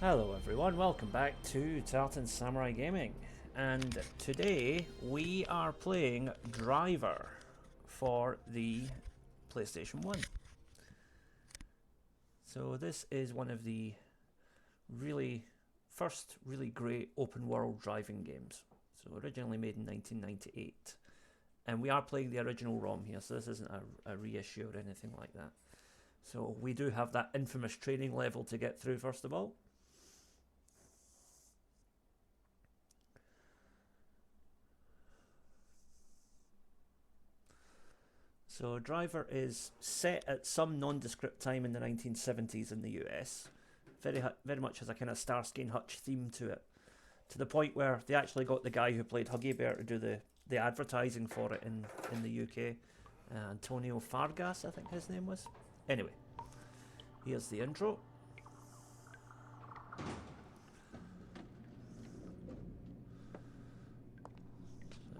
Hello everyone, welcome back to Tartan Samurai Gaming, and today we are playing Driver for the PlayStation 1. So this is one of the really first really great open world driving games. So originally made in 1998, and we are playing the original ROM here, so this isn't a reissue or anything like that. So we do have that infamous training level to get through first of all. So Driver is set at some nondescript time in the 1970s in the US. Very much has a kind of Starsky and Hutch theme to it, to the point where they actually got the guy who played Huggy Bear to do the advertising for it in the UK. Antonio Fargas, I think his name was. Anyway, here's the intro.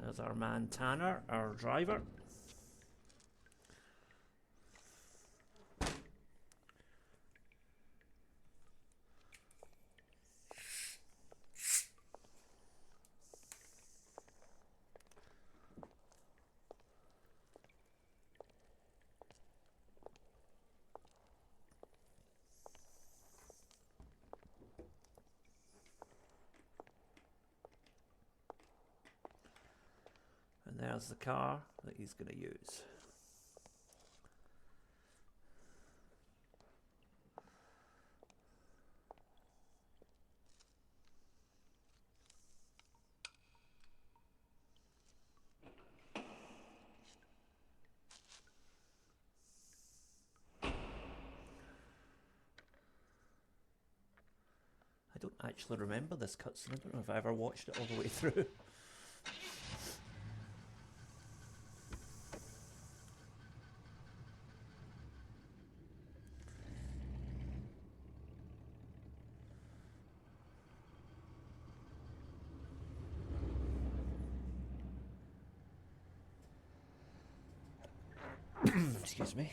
There's our man Tanner, our driver. And there's the car that he's going to use. I don't actually remember this cutscene. I don't know if I ever watched it all the way through. Excuse me.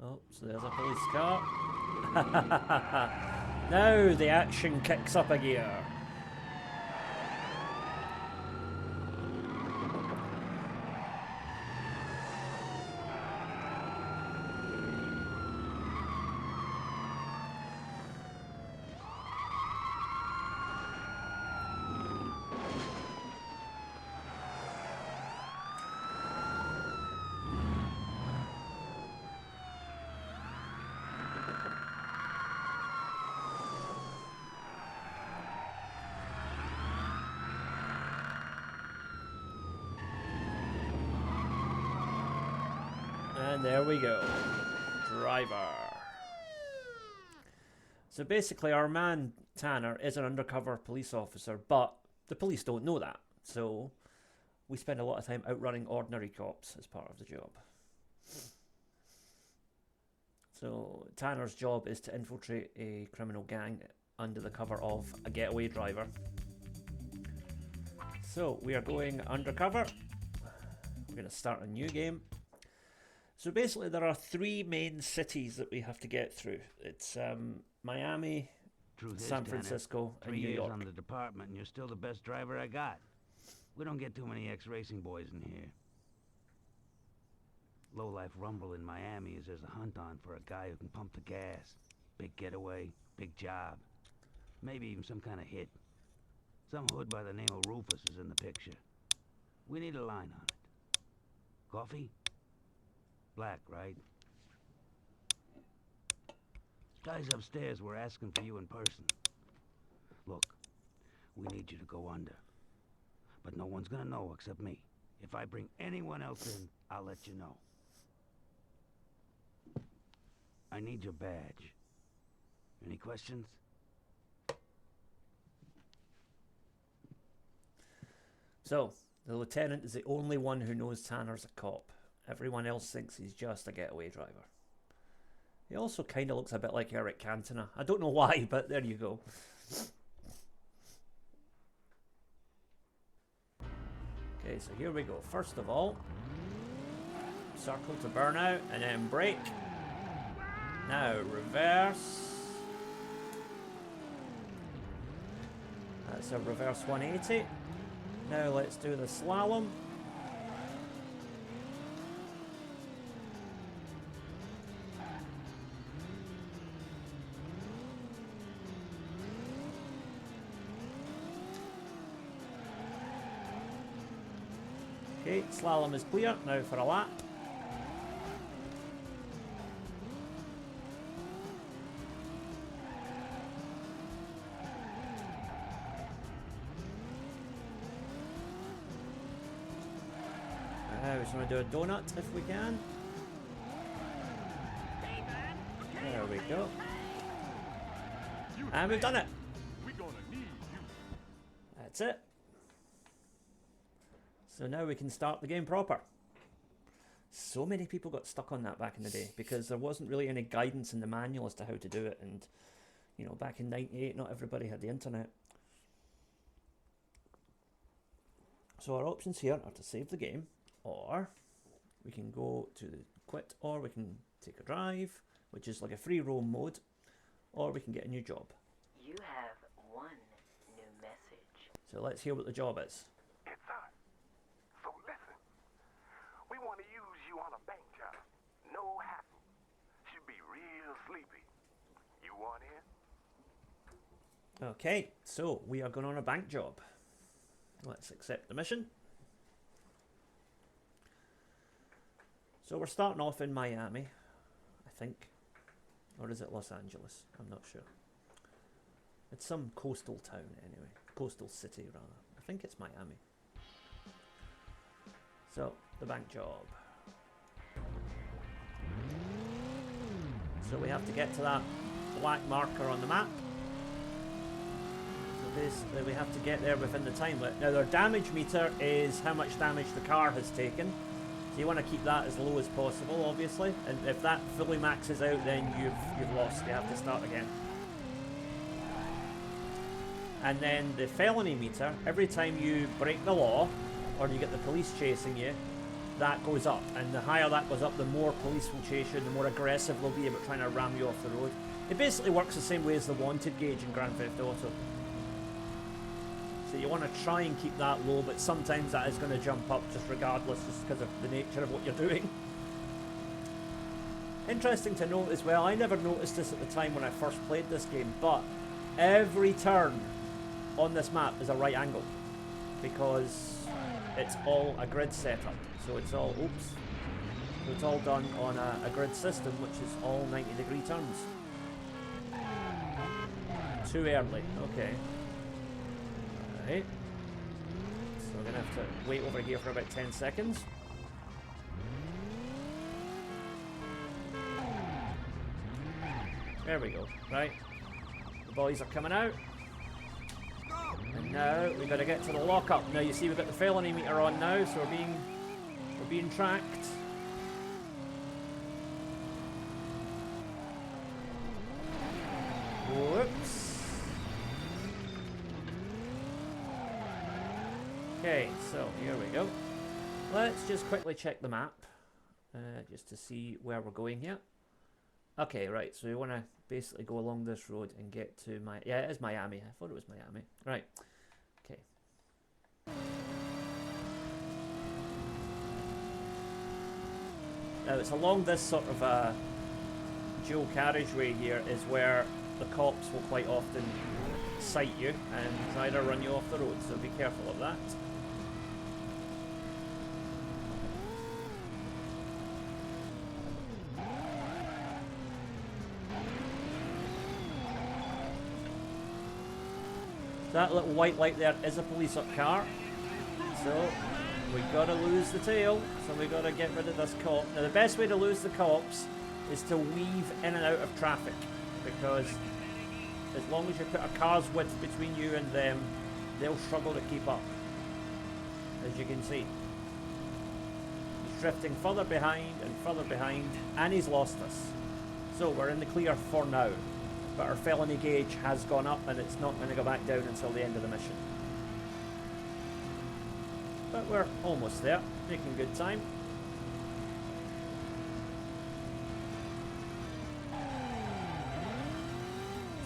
Oh, so there's a police car. Now the action kicks up a gear. And there we go. Driver. So basically, our man Tanner is an undercover police officer, but the police don't know that. So we spend a lot of time outrunning ordinary cops as part of the job. So Tanner's job is to infiltrate a criminal gang under the cover of a getaway driver. So we are going undercover. We're going to start a new game. So basically, there are three main cities that we have to get through. It's Miami, San Francisco, and New York. 3 years on the department, and you're still the best driver I got. We don't get too many ex-racing boys in here. Low-life rumble in Miami is there's a hunt on for a guy who can pump the gas. Big getaway, big job. Maybe even some kind of hit. Some hood by the name of Rufus is in the picture. We need a line on it. Coffee? Black, right? Guys upstairs were asking for you in person. Look, we need you to go under. But no one's gonna know except me. If I bring anyone else in, I'll let you know. I need your badge. Any questions? So, the lieutenant is the only one who knows Tanner's a cop. Everyone else thinks he's just a getaway driver. He also kind of looks a bit like Eric Cantona. I don't know why, but there you go. Okay, so here we go. First of all, circle to burnout, and then brake. Now, reverse. That's a reverse 180. Now let's do the slalom. Okay, slalom is clear. Now for a lap. Now we're going to do a donut if we can. There we go. And we've done it. That's it. So now we can start the game proper. So many people got stuck on that back in the day because there wasn't really any guidance in the manual as to how to do it. And, you know, back in '98, not everybody had the internet. So our options here are to save the game, or we can go to the quit, or we can take a drive, which is like a free roam mode, or we can get a new job. You have one new message. So let's hear what the job is. Okay, so we are going on a bank job. Let's accept the mission. So we're starting off in Miami, I think. Or is it Los Angeles? I'm not sure. It's some coastal town anyway. Coastal city, rather. I think it's Miami. So, the bank job. So we have to get to that black marker on the map. Basically, we have to get there within the time limit. Now, their damage meter is how much damage the car has taken. So you want to keep that as low as possible, obviously. And if that fully maxes out, then you've lost. You have to start again. And then the felony meter, every time you break the law, or you get the police chasing you, that goes up. And the higher that goes up, the more police will chase you, the more aggressive they'll be about trying to ram you off the road. It basically works the same way as the wanted gauge in Grand Theft Auto. So you want to try and keep that low, but sometimes that is going to jump up just regardless, just because of the nature of what you're doing. Interesting to note as well, I never noticed this at the time when I first played this game, but every turn on this map is a right angle, because it's all a grid setup. So it's all, so it's all done on a grid system, which is all 90-degree turns. Too early, okay. Right. So we're going to have to wait over here for about 10 seconds. There we go. Right. The boys are coming out. And now we've got to get to the lockup. Now you see we've got the felony meter on now, so we're being tracked. Whoops. Okay, so here we go. Let's just quickly check the map, just to see where we're going here. Okay, right, so we want to basically go along this road and get to yeah, it is Miami. I thought it was Miami. Right, okay. Now it's along this sort of dual carriageway here is where the cops will quite often sight you and try to run you off the road, so be careful of that. That little white light there is a police car, so we gotta lose the tail, so we gotta get rid of this cop. Now the best way to lose the cops is to weave in and out of traffic, because as long as you put a car's width between you and them, they'll struggle to keep up. as you can see. He's drifting further behind, and he's lost us. So we're in the clear for now, but our felony gauge has gone up, and it's not going to go back down until the end of the mission. But we're almost there, making good time.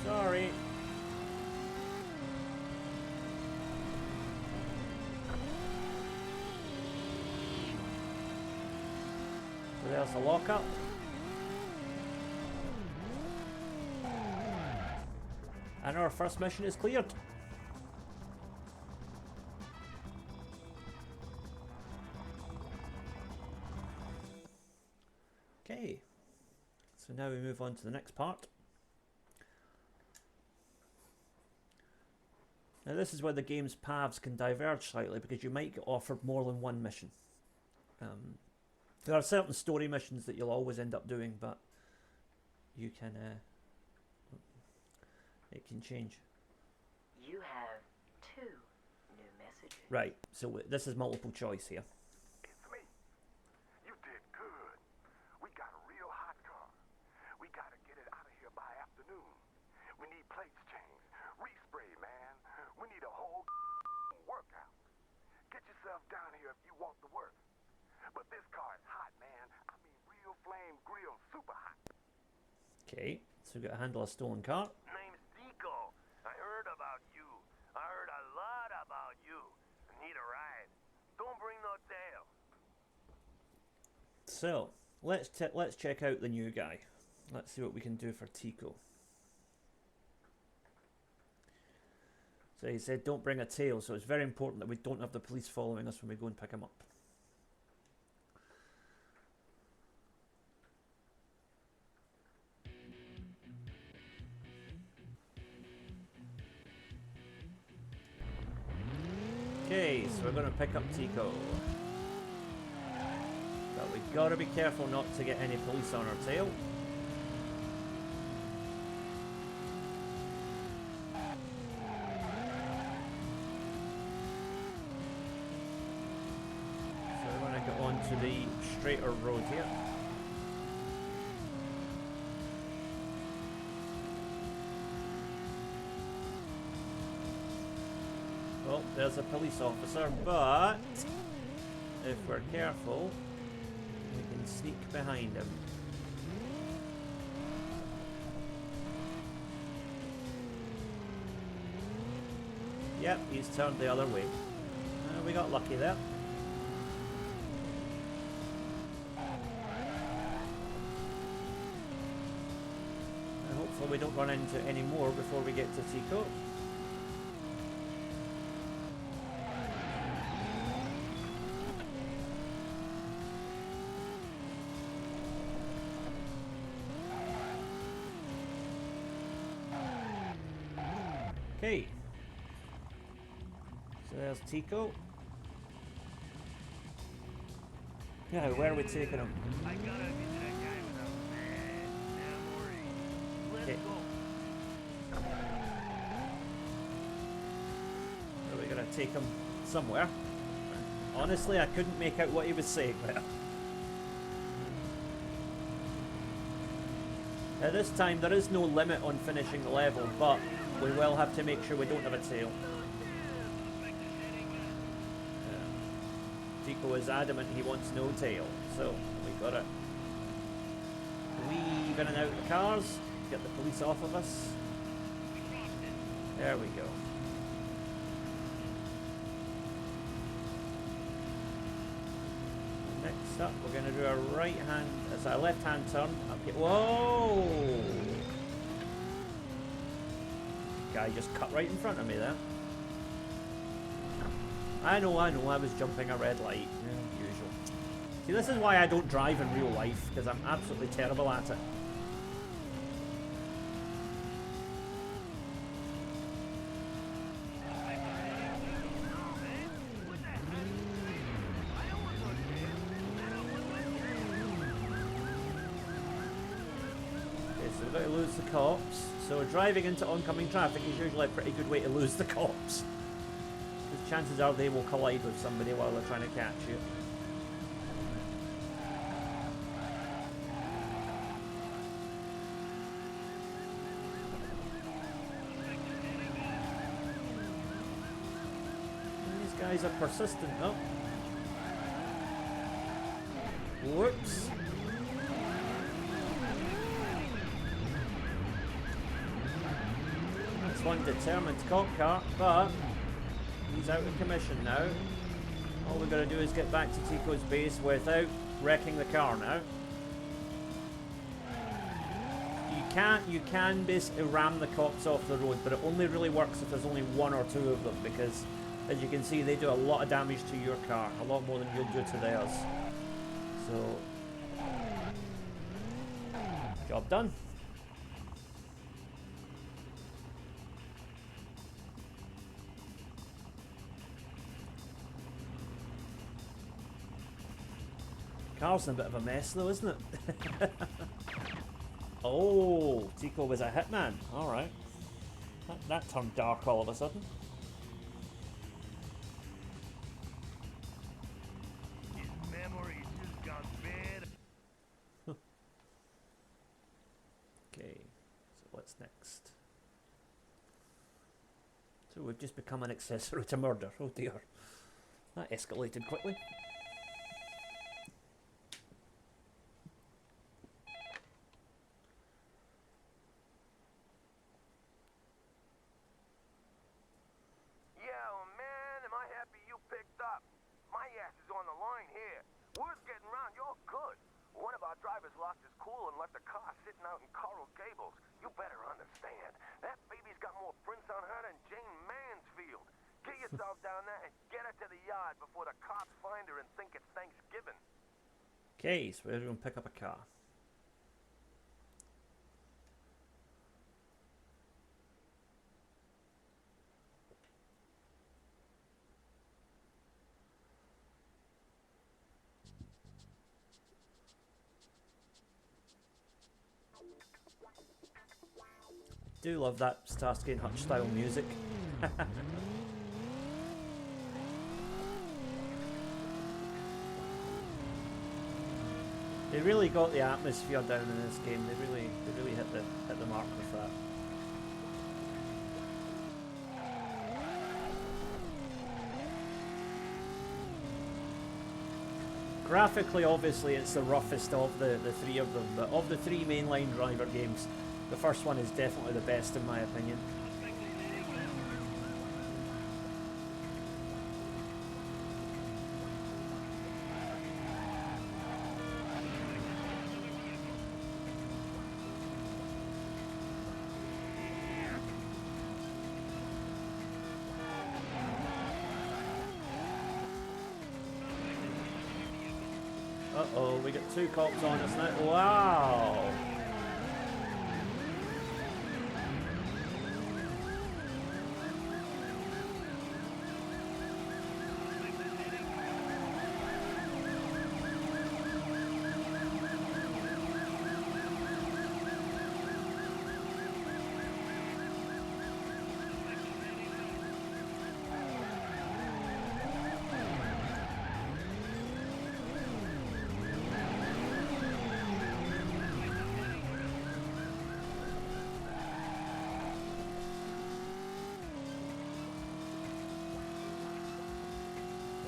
Sorry. So there's the lockup. And our first mission is cleared. Okay. So now we move on to the next part. Now this is where the game's paths can diverge slightly because you might get offered more than one mission. There are certain story missions that you'll always end up doing, but you can it can change. You have 2 new messages. Right, so this is multiple choice here. It's me. You did good. We got a real hot car. We gotta get it out of here by afternoon. We need plates changed, respray, man. We need a whole workout. Get yourself down here if you want the work. But this car is hot, man. I mean, real flame grill, super hot. Okay, so we've got to handle a stolen car. Name's Tico. I heard about you. I heard a lot about you. Need a ride. Don't bring no tail. So let's check out the new guy. Let's see what we can do for Tico. So he said don't bring a tail, so it's very important that we don't have the police following us when we go and pick him up. Okay, so we're going to pick up Tico. But we gotta be careful not to get any police on our tail. So we're going to get onto the straighter road here. Well, there's a police officer, but if we're careful, we can sneak behind him. Yep, he's turned the other way. We got lucky there. And hopefully we don't run into any more before we get to Tico. Okay, so there's Tico. Yeah, where are we taking him? I gotta get that guy without man. Now, Let's Okay. go. So we're gonna take him somewhere. Honestly, I couldn't make out what he was saying there. At this time, there is no limit on finishing the level, but we will have to make sure we don't have a tail. Tico is adamant he wants no tail, so we gotta weave in and out of the cars, get the police off of us. There we go. Next up, we're going to do a right hand, as a left hand turn. Okay. Whoa! Guy just cut right in front of me there. I know, I was jumping a red light. Yeah, usual. See, this is why I don't drive in real life, because I'm absolutely terrible at it. So we're going to lose the cops. So driving into oncoming traffic is usually a pretty good way to lose the cops. The chances are they will collide with somebody while they're trying to catch you. These guys are persistent. Oh. Whoops. That's one determined cop car, but he's out of commission now. All we've got to do is get back to Tico's base without wrecking the car now. You can basically ram the cops off the road, but it only really works if there's only one or two of them, because as you can see they do a lot of damage to your car, a lot more than you'll do to theirs. So, job done. Car's in a bit of a mess though, isn't it? Oh, Tico was a hitman. Alright. That turned dark all of a sudden. His memory just got bad. Okay, so what's next? So we've just become an accessory to murder. Oh dear. That escalated quickly. Okay, so we're going to pick up a car. Do love that Starsky and Hutch style music. They really got the atmosphere down in this game. They really hit the mark with that. Graphically, obviously, it's the roughest of the three of them, but of the three mainline driver games, the first one is definitely the best in my opinion. Uh-oh, we got two cops on us now. Wow!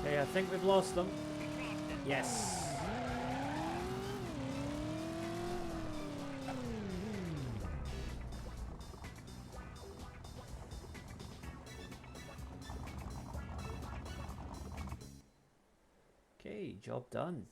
Okay, I think we've lost them. Yes. Okay, job done.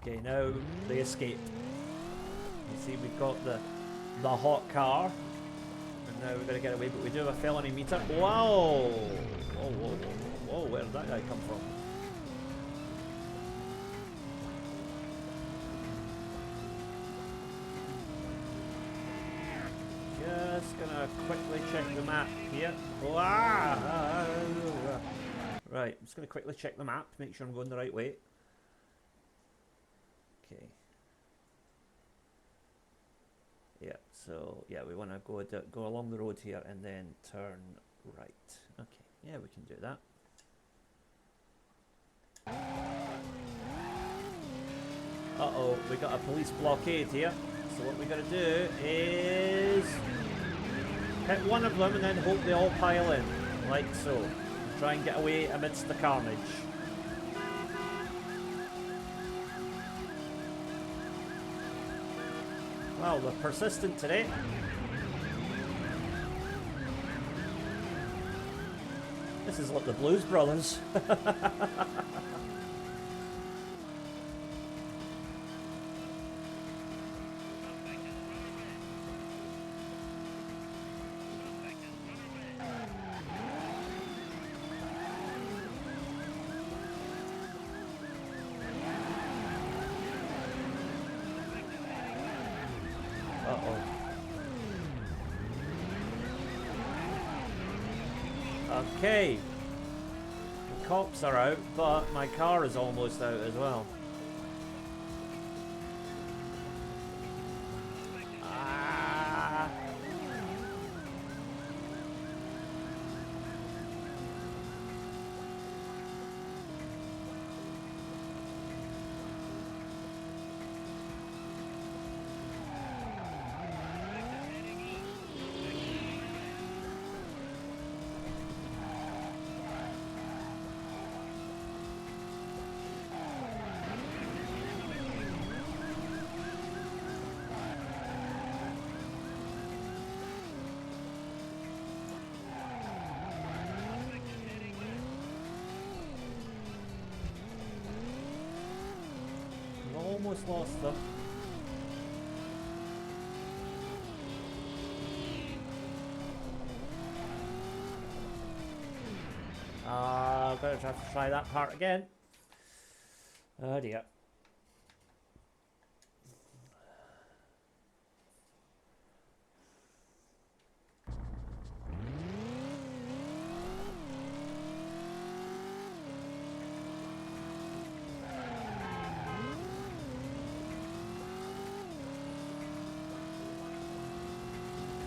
Okay, now they escape. You see, we've got the hot car, and now we're going to get away. But we do have a felony meter. Wow! Whoa, whoa, whoa, whoa! Where did that guy come from? Just gonna quickly check the map here. Right, I'm just gonna quickly check the map, make sure I'm going the right way. Okay. Yeah, so yeah, we want to go along the road here and then turn right. Okay, yeah, we can do that. Uh-oh, we got a police blockade here. So what we got to do is hit one of them and then hope they all pile in, like so. And try and get away amidst the carnage. Wow, they're persistent today. This is like the Blues Brothers. Okay. The cops are out, but my car is almost out as well. Ah. Almost lost them. I'm going to have to try that part again. Oh dear.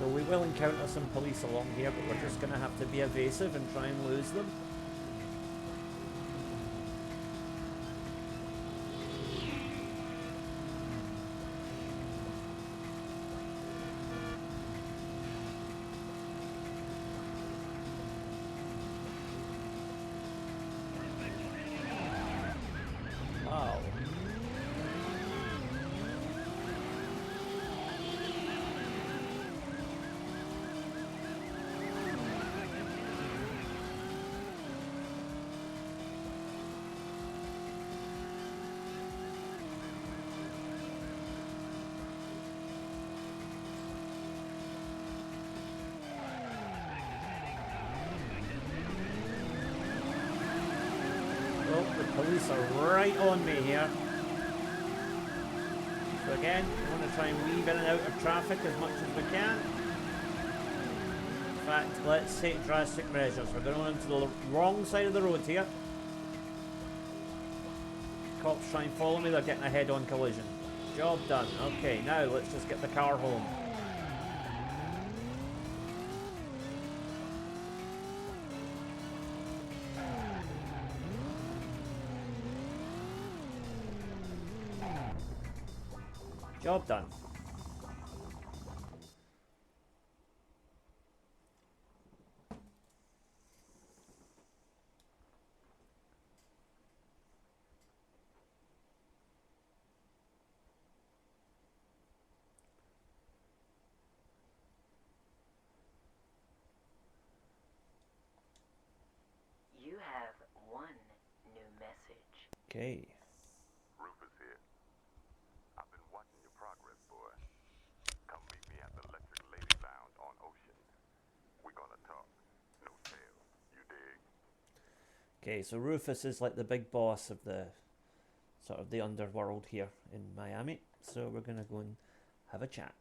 So we will encounter some police along here, but we're just going to have to be evasive and try and lose them. Wow. Oh, the police are right on me here. So again, we want to try and weave in and out of traffic as much as we can. In fact, let's take drastic measures. We're going onto the wrong side of the road here. Cops try and follow me, they're getting a head-on collision. Job done. Okay, now let's just get the car home. Job done. You have one new message. Okay. Rufus here. I've been watching your progress, boy. Come meet me at the Electric Lady Lounge on Ocean. We're gonna talk. No tail. You dig? Okay, so Rufus is like the big boss of the sort of the underworld here in Miami. So we're gonna go and have a chat.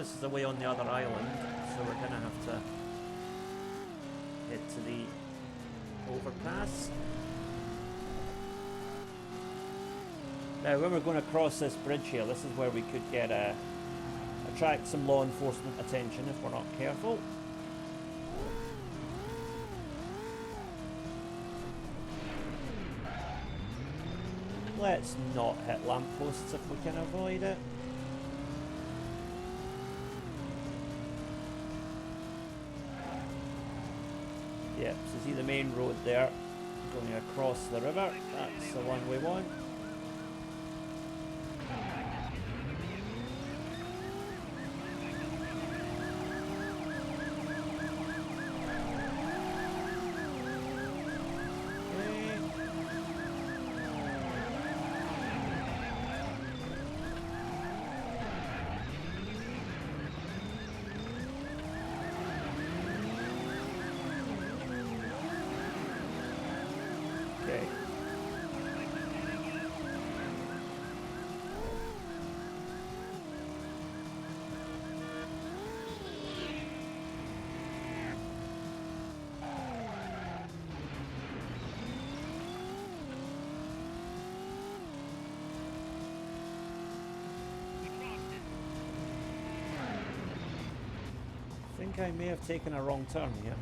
this is away on the other island, so we're gonna have to head to the overpass. Now, when we're going to cross this bridge here, this is where we could get attract some law enforcement attention if we're not careful. Let's not hit lampposts if we can avoid it. Yep, so see the main road there, going across the river. That's the one we want. Okay. I think I may have taken a wrong turn here.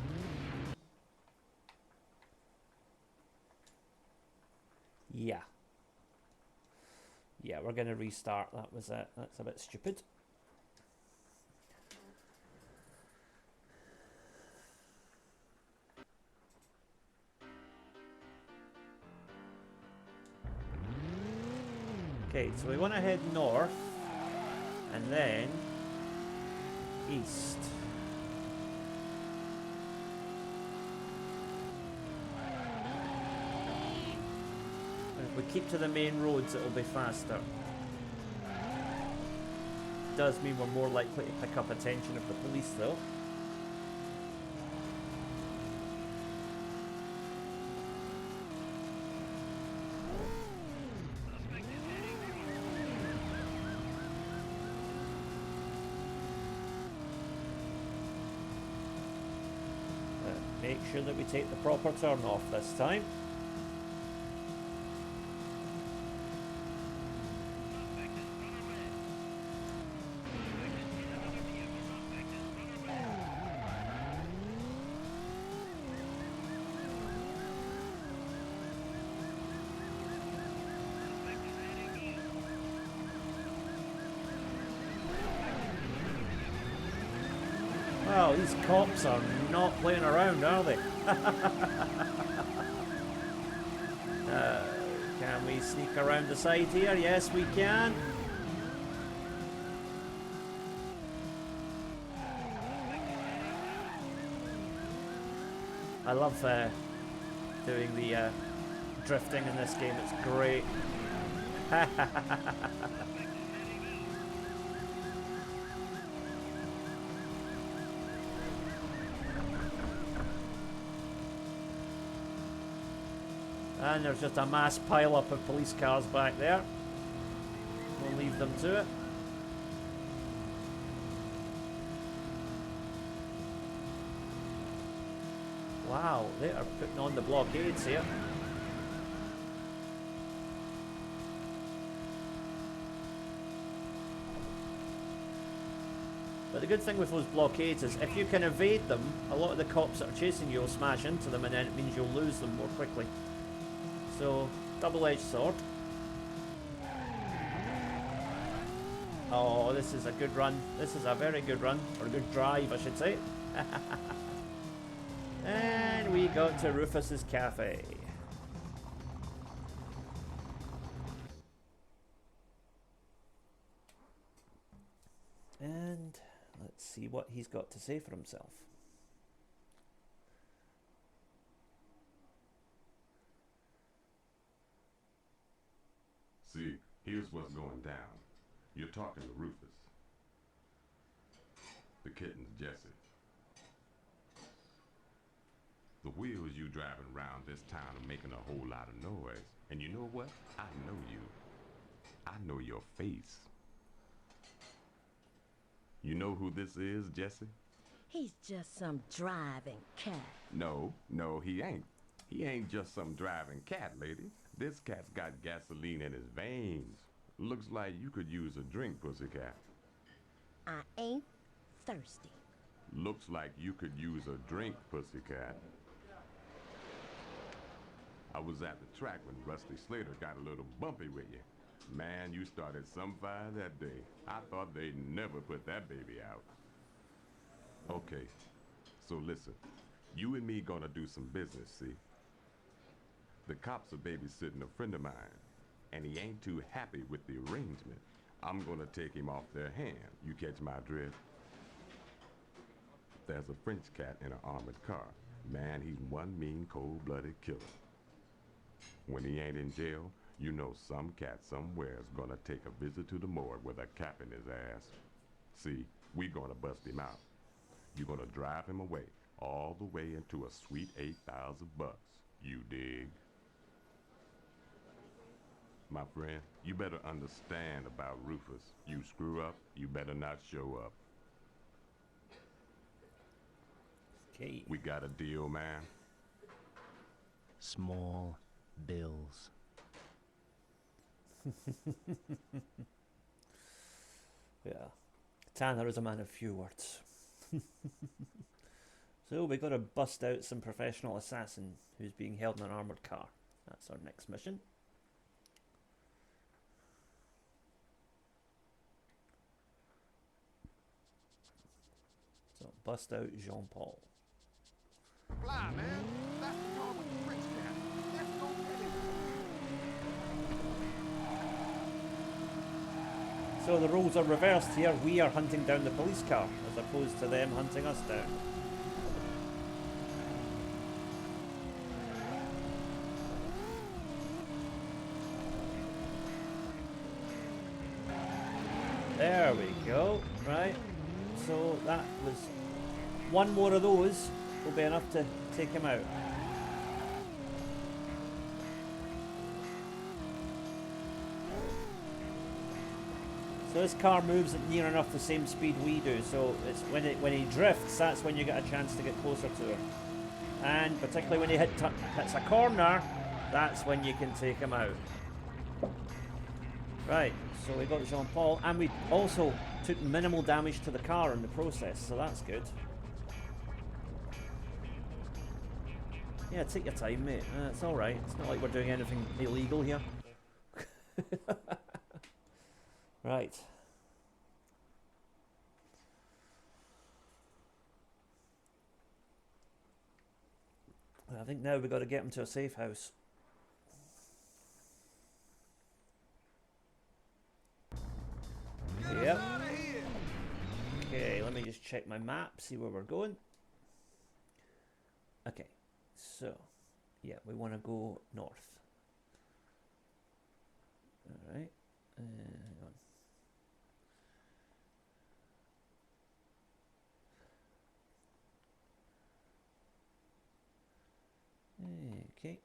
Yeah. Yeah, we're going to restart. That was it. That's a bit stupid. Okay, so we want to head north and then east. If we keep to the main roads, it'll be faster. Does mean we're more likely to pick up attention of the police, though. Make sure that we take the proper turn off this time. Wow, these cops are not playing around, are they? Can we sneak around the side here? Yes, we can. I love doing the drifting in this game. It's great. And there's just a mass pile-up of police cars back there. We'll leave them to it. Wow, they are putting on the blockades here. But the good thing with those blockades is if you can evade them, a lot of the cops that are chasing you will smash into them, and then it means you'll lose them more quickly. So, double-edged sword. Oh, this is a good run. This is a very good run. Or a good drive, I should say. And we got to Rufus's Cafe. And let's see what he's got to say for himself. See, here's what's going down. You're talking to Rufus. The kitten's Jesse. The wheels you driving around this town are making a whole lot of noise. And you know what? I know you. I know your face. You know who this is, Jesse? He's just some driving cat. No, he ain't. He ain't just some driving cat, lady. This cat's got gasoline in his veins. Looks like you could use a drink, pussycat. I ain't thirsty. Looks like you could use a drink, pussycat. I was at the track when Rusty Slater got a little bumpy with you. Man, you started some fire that day. I thought they'd never put that baby out. Okay, so listen. You and me gonna do some business, see? The cops are babysitting a friend of mine, and he ain't too happy with the arrangement. I'm gonna take him off their hand. You catch my drift? There's a French cat in an armored car. Man, he's one mean, cold-blooded killer. When he ain't in jail, you know some cat somewhere's gonna take a visit to the morgue with a cap in his ass. See, we gonna bust him out. You're gonna drive him away, all the way into a sweet $8,000. You dig? My friend, you better understand about Rufus. You screw up, you better not show up. Okay. We got a deal, man. Small bills. Yeah. Tanner is a man of few words. So we got to bust out some professional assassin who's being held in an armoured car. That's our next mission. So bust out Jean-Paul. Fly, man. That's the car with the French cat. Let's go get it. So the roles are reversed here. We are hunting down the police car as opposed to them hunting us down. There we go. Right. So that was one more of those will be enough to take him out. So this car moves at near enough the same speed we do, so it's when he drifts, that's when you get a chance to get closer to him. And particularly when he hits a corner, that's when you can take him out. Right, so we got Jean-Paul, and we also took minimal damage to the car in the process, so that's good. Yeah, take your time, mate. It's alright. It's not like we're doing anything illegal here. Right. I think now we've got to get him to a safe house. Yep. Okay, let me just check my map, see where we're going. Okay, so, yeah, we want to go north. Alright, hang on. Okay.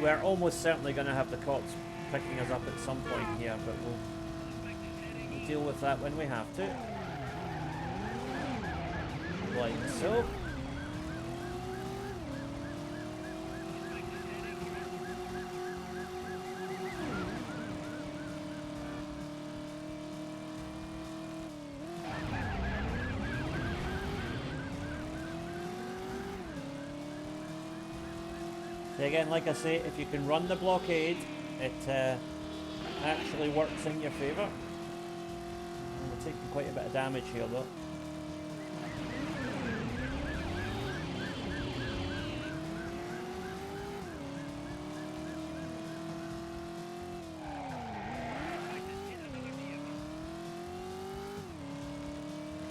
We're almost certainly going to have the cops picking us up at some point here, but we'll deal with that when we have to. Like so. Again, like I say, if you can run the blockade, it actually works in your favour. We're taking quite a bit of damage here though.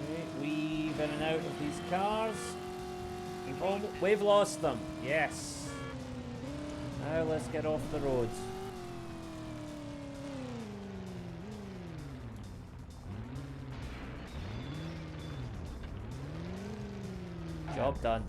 Okay, weave in and out of these cars. We've lost them. Yes. Now let's get off the roads. Job done.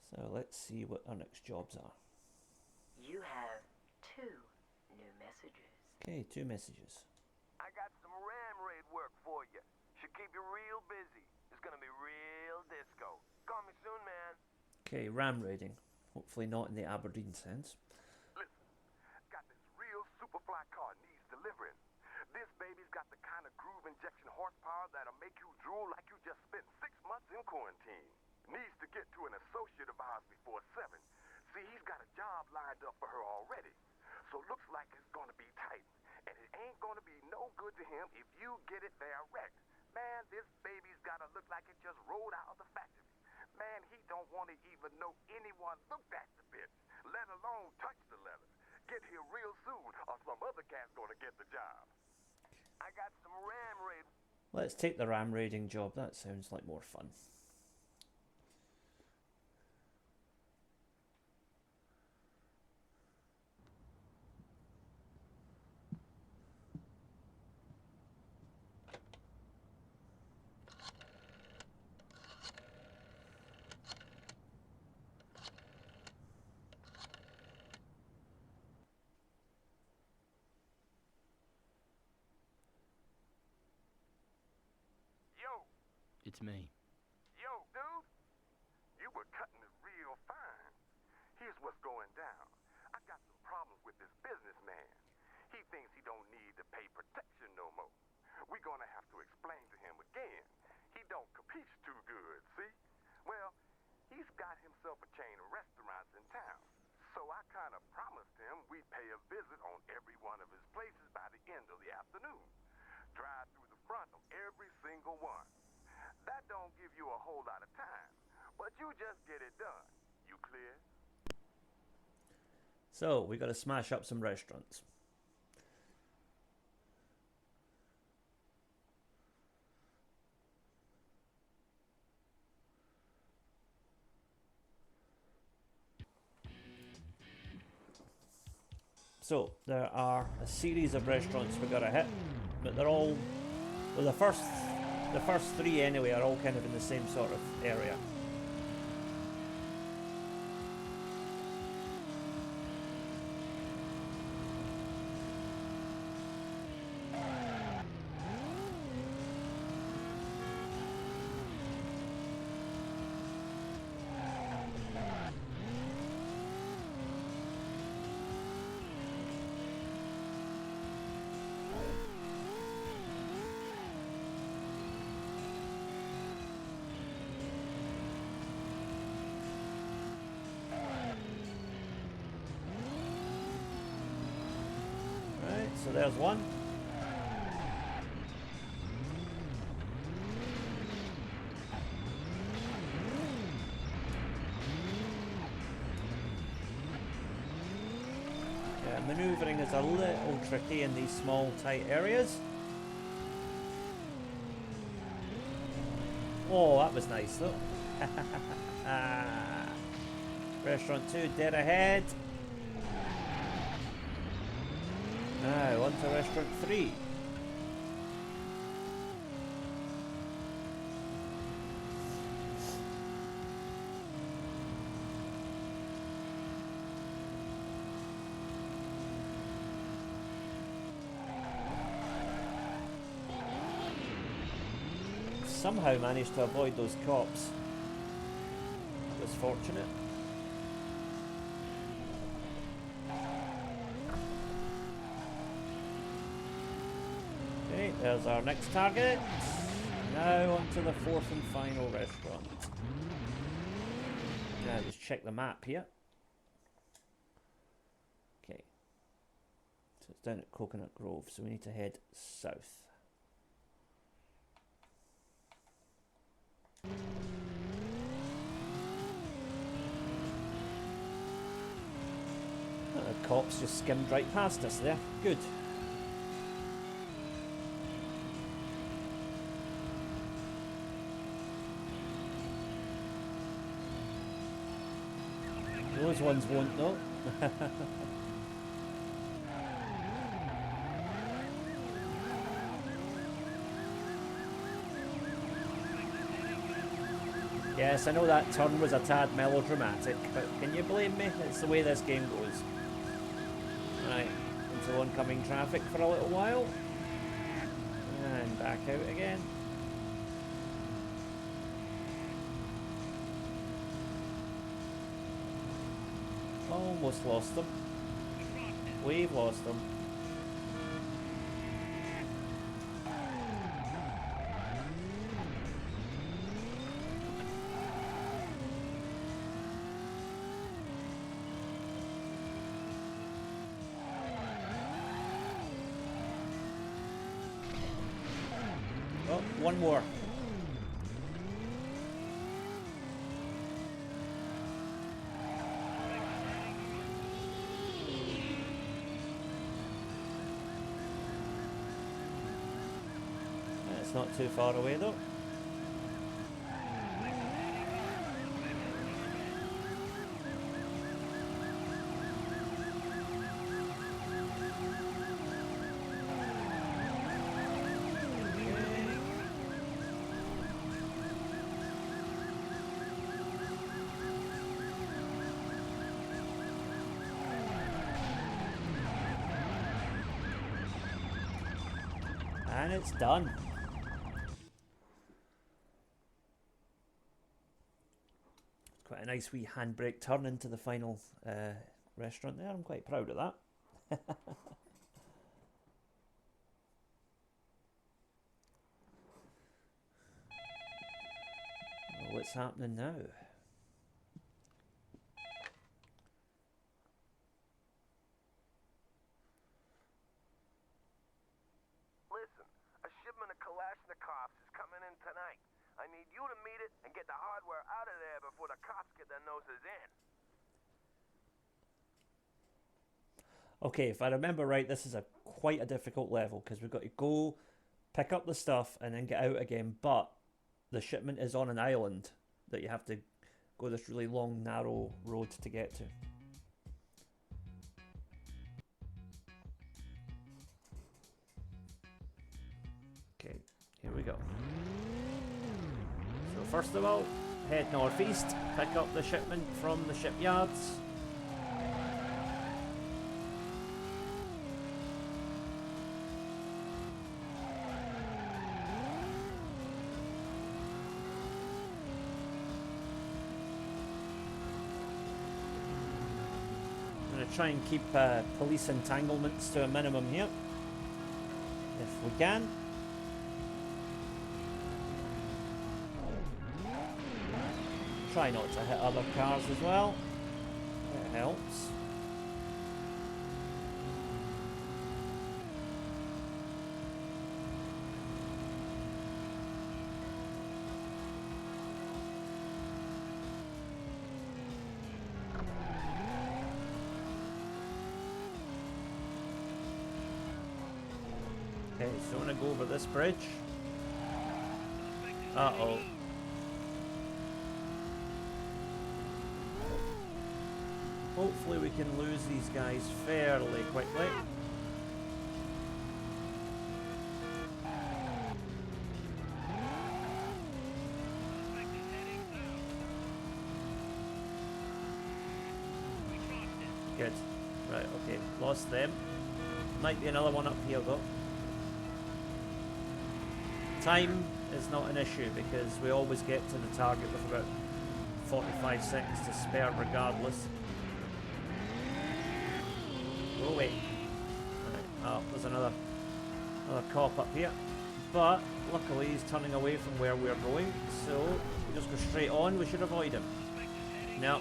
So let's see what our next jobs are. You have 2 new messages. Okay, 2 messages. I got some ram raid work for you. Should keep you real busy. It's gonna be real disco. Call me soon, man. Okay, ram raiding. Hopefully not in the Aberdeen sense. Listen, got this real superfly car needs delivering. This baby's got the kind of groove injection horsepower that'll make you drool like you just spent 6 months in quarantine. Needs to get to an associate of ours before 7. See, he's got a job lined up for her already. So looks like it's gonna be tight. And it ain't gonna be no good to him if you get it there wrecked. Man, this baby's gotta look like it just rolled out of the factory. Man, he don't want to even know anyone looked at the bitch, let alone touch the leather. Get here real soon, or some other cat's gonna get the job. I got some ram raid. Let's take the ram raiding job. That sounds like more fun. Yo, It's me. yo, dude. You were cutting it real fine. Here's what's going down. I got some problems with this businessman. He thinks he don't need to pay protection no more. We're gonna have to explain to him again. He don't capiche too good, see? Well, he's got himself a chain of restaurants in town. So I kind of promised him we'd pay a visit on every one of his places by the end of the afternoon. Drive through the front of every single one. That don't give you a whole lot of time, but you just get it done. You clear? So we got to smash up some restaurants. So there are a series of restaurants we got to hit, but they're all, well, the first 3 anyway are all kind of in the same sort of area. So there's one. Yeah, manoeuvring is a little tricky in these small, tight areas. Oh, that was nice though. Restaurant 2 dead ahead. Now on to restaurant 3. Somehow managed to avoid those cops. That was fortunate. Okay, there's our next target. Now on to the 4th and final restaurant. Now just check the map here. Okay. So it's down at Coconut Grove, so we need to head south. cops just skimmed right past us there. Good. Those ones won't though. Yes, I know that turn was a tad melodramatic, but can you blame me? It's the way this game goes. Right, into oncoming traffic for a little while. And back out again. Almost lost them. We've lost them. Oh, one more. It's not too far away though. And it's done. Quite a nice wee handbrake turn into the final restaurant there. I'm quite proud of that. Oh, what's happening now? Listen, a shipment of Kalashnikovs is coming in tonight. I need you to meet it and get the hardware out of there before the cops get their noses in. Okay, if I remember right, this is quite a difficult level because we've got to go pick up the stuff and then get out again, but the shipment is on an island that you have to go this really long, narrow road to get to. Okay, here we go. So first of all, head northeast, pick up the shipment from the shipyards. Try and keep police entanglements to a minimum here, if we can. Try not to hit other cars as well. It helps. Okay, so I'm gonna go over this bridge. Uh-oh. Hopefully we can lose these guys fairly quickly. Good. Right, okay. Lost them. Might be another one up here though. Time is not an issue because we always get to the target with about 45 seconds to spare regardless. Oh wait. Right. Oh, there's another cop up here. But luckily he's turning away from where we're going, so we just go straight on. We should avoid him. No.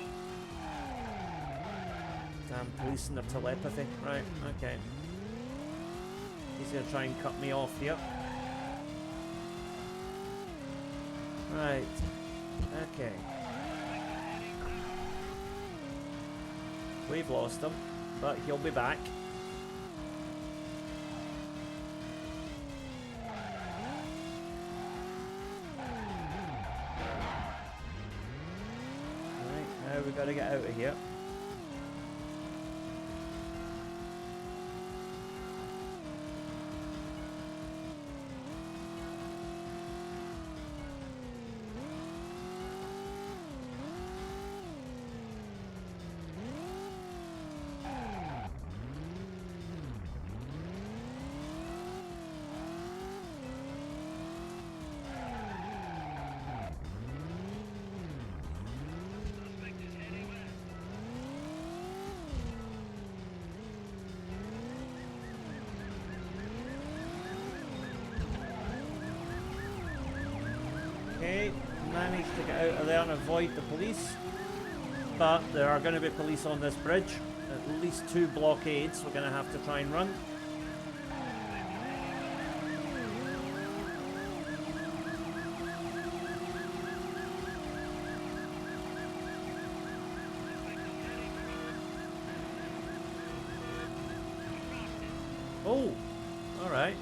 Damn police and their telepathy. Right, okay. He's gonna try and cut me off here. Right. Okay. We've lost them. but he'll be back. Right, now we gotta get out of here. Okay, managed to get out of there and avoid the police. But there are going to be police on this bridge. At least 2 blockades we're going to have to try and run. Oh, alright.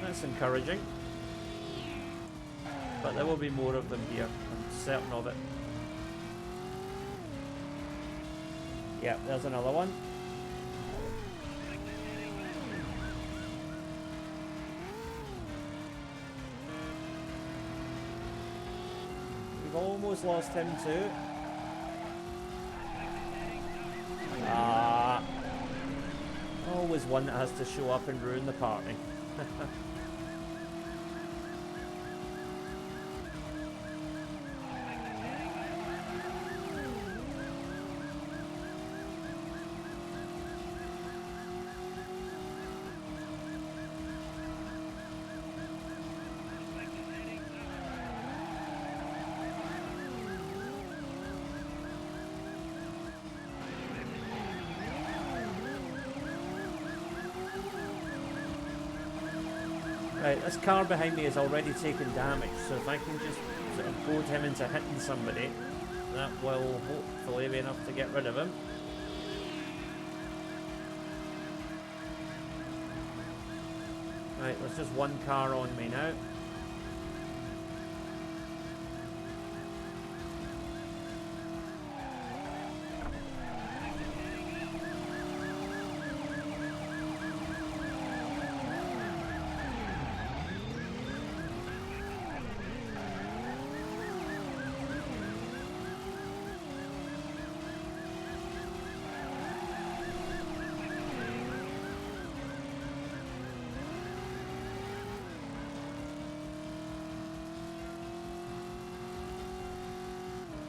That's encouraging. But there will be more of them here, I'm certain of it. Yeah, there's another one. We've almost lost him too. Ah. Always one that has to show up and ruin the party. Right, this car behind me is already taking damage, so if I can just sort of goad him into hitting somebody, that will hopefully be enough to get rid of him. Right, there's just one car on me now.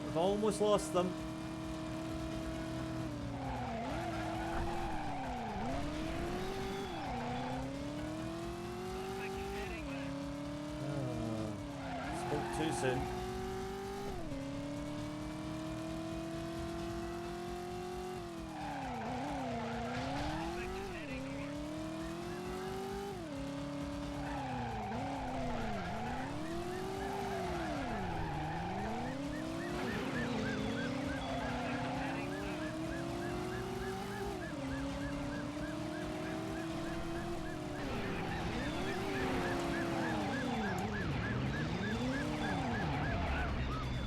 We've almost lost them. Spoke too soon.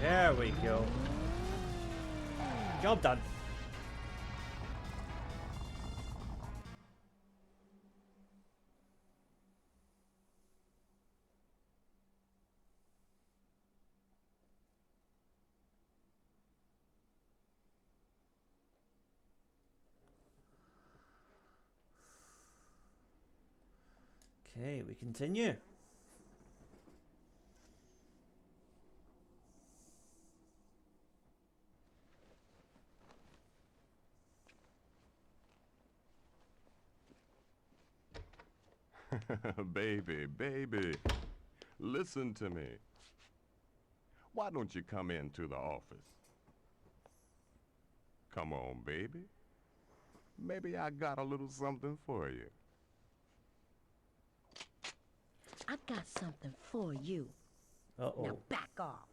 There we go. Job done. Okay, we continue. Baby, baby, listen to me. Why don't you come into the office? Come on, baby. Maybe I got a little something for you. I got something for you. Uh-oh. Now back off.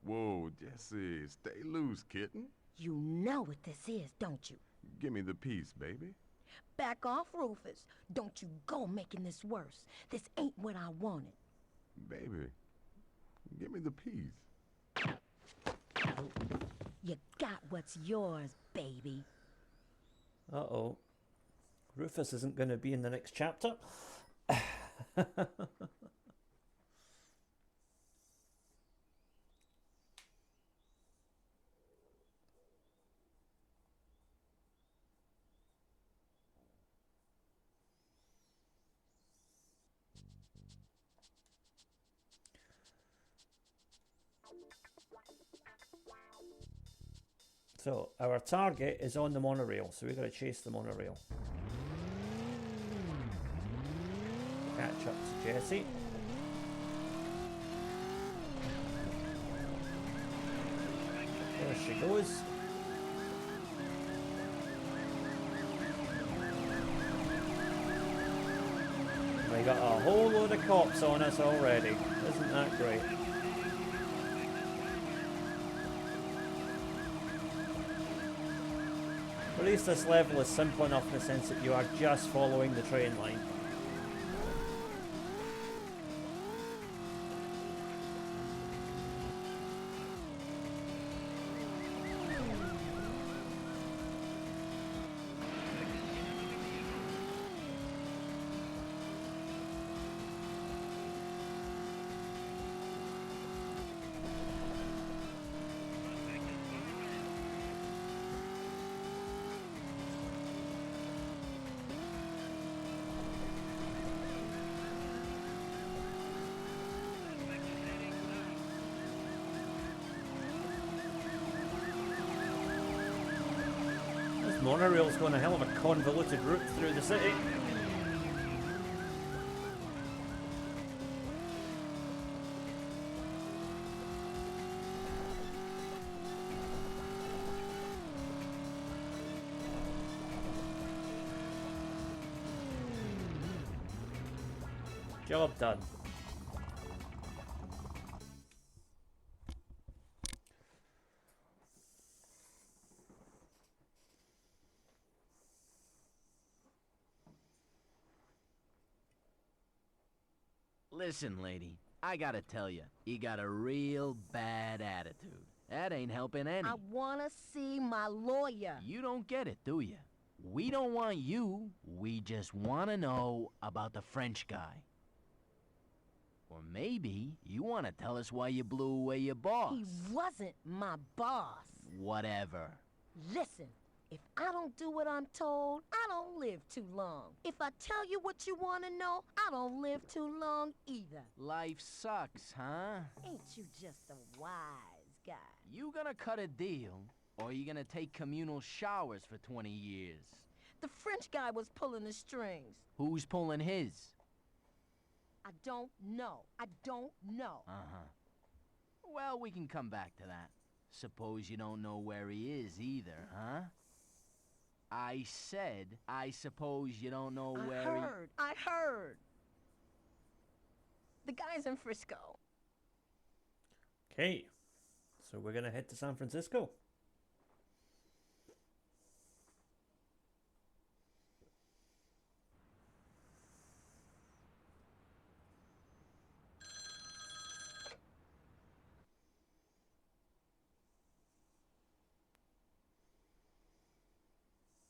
Whoa, Jesse, stay loose, kitten. You know what this is, don't you? Give me the piece, baby. Back off, Rufus. Don't you go making this worse. This ain't what I wanted. Baby, give me the piece. You got what's yours, baby. Uh-oh. Rufus isn't going to be in the next chapter. So, our target is on the monorail, so we've got to chase the monorail. Catch up to Jessie. There she goes. We got a whole load of cops on us already. Isn't that great? At least this level is simple enough in the sense that you are just following the train line. Monorail's going a hell of a convoluted route through the city. Job done. Listen, lady, I gotta tell you, you got a real bad attitude. That ain't helping any. I wanna see my lawyer. You don't get it, do you? We don't want you. We just wanna know about the French guy. Or maybe you wanna tell us why you blew away your boss. He wasn't my boss. Whatever. Listen, if I don't do what I'm told, I don't live too long. If I tell you what you want to know, I don't live too long either. Life sucks, huh? Ain't you just a wise guy? You gonna cut a deal, or you gonna take communal showers for 20 years? The French guy was pulling the strings. Who's pulling his? I don't know. I don't know. Uh-huh. Well, we can come back to that. Suppose you don't know where he is either, huh? I said, I suppose you don't know where I heard. The guy's in Frisco. Okay, so we're gonna head to San Francisco.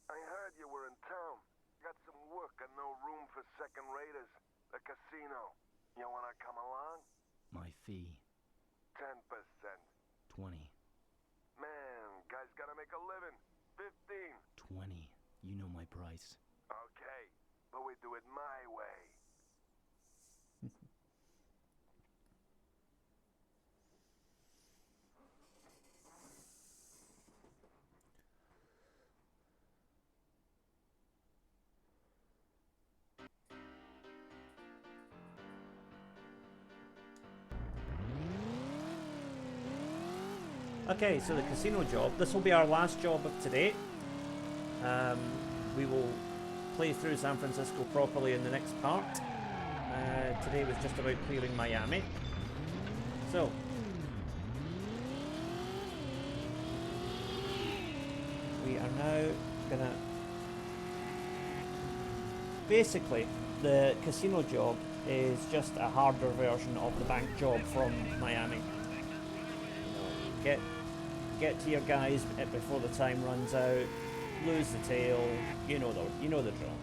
I heard you were in town. Got some work and no room for second raters. The casino. You wanna come along? My fee, 10%. 20. Man, guys gotta make a living. 15. 20. You know my price. Okay, but we do it my way. Okay, so the casino job. This will be our last job of today. We will play through San Francisco properly in the next part. Today was just about clearing Miami. So, we are now gonna... Basically, the casino job is just a harder version of the bank job from Miami. You know, get to your guys before the time runs out, lose the tail, you know the drill.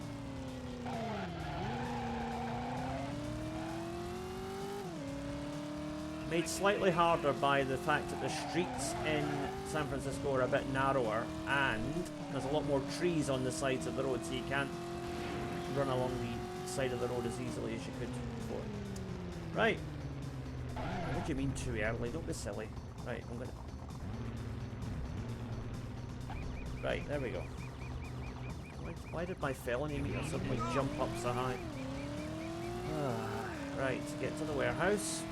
Made slightly harder by the fact that the streets in San Francisco are a bit narrower and there's a lot more trees on the sides of the road, so you can't run along the side of the road as easily as you could before. Right. What do you mean too early? Don't be silly. Right, I'm gonna... Right, there we go. Why did my felony meter suddenly jump up so high? Right, get to the warehouse.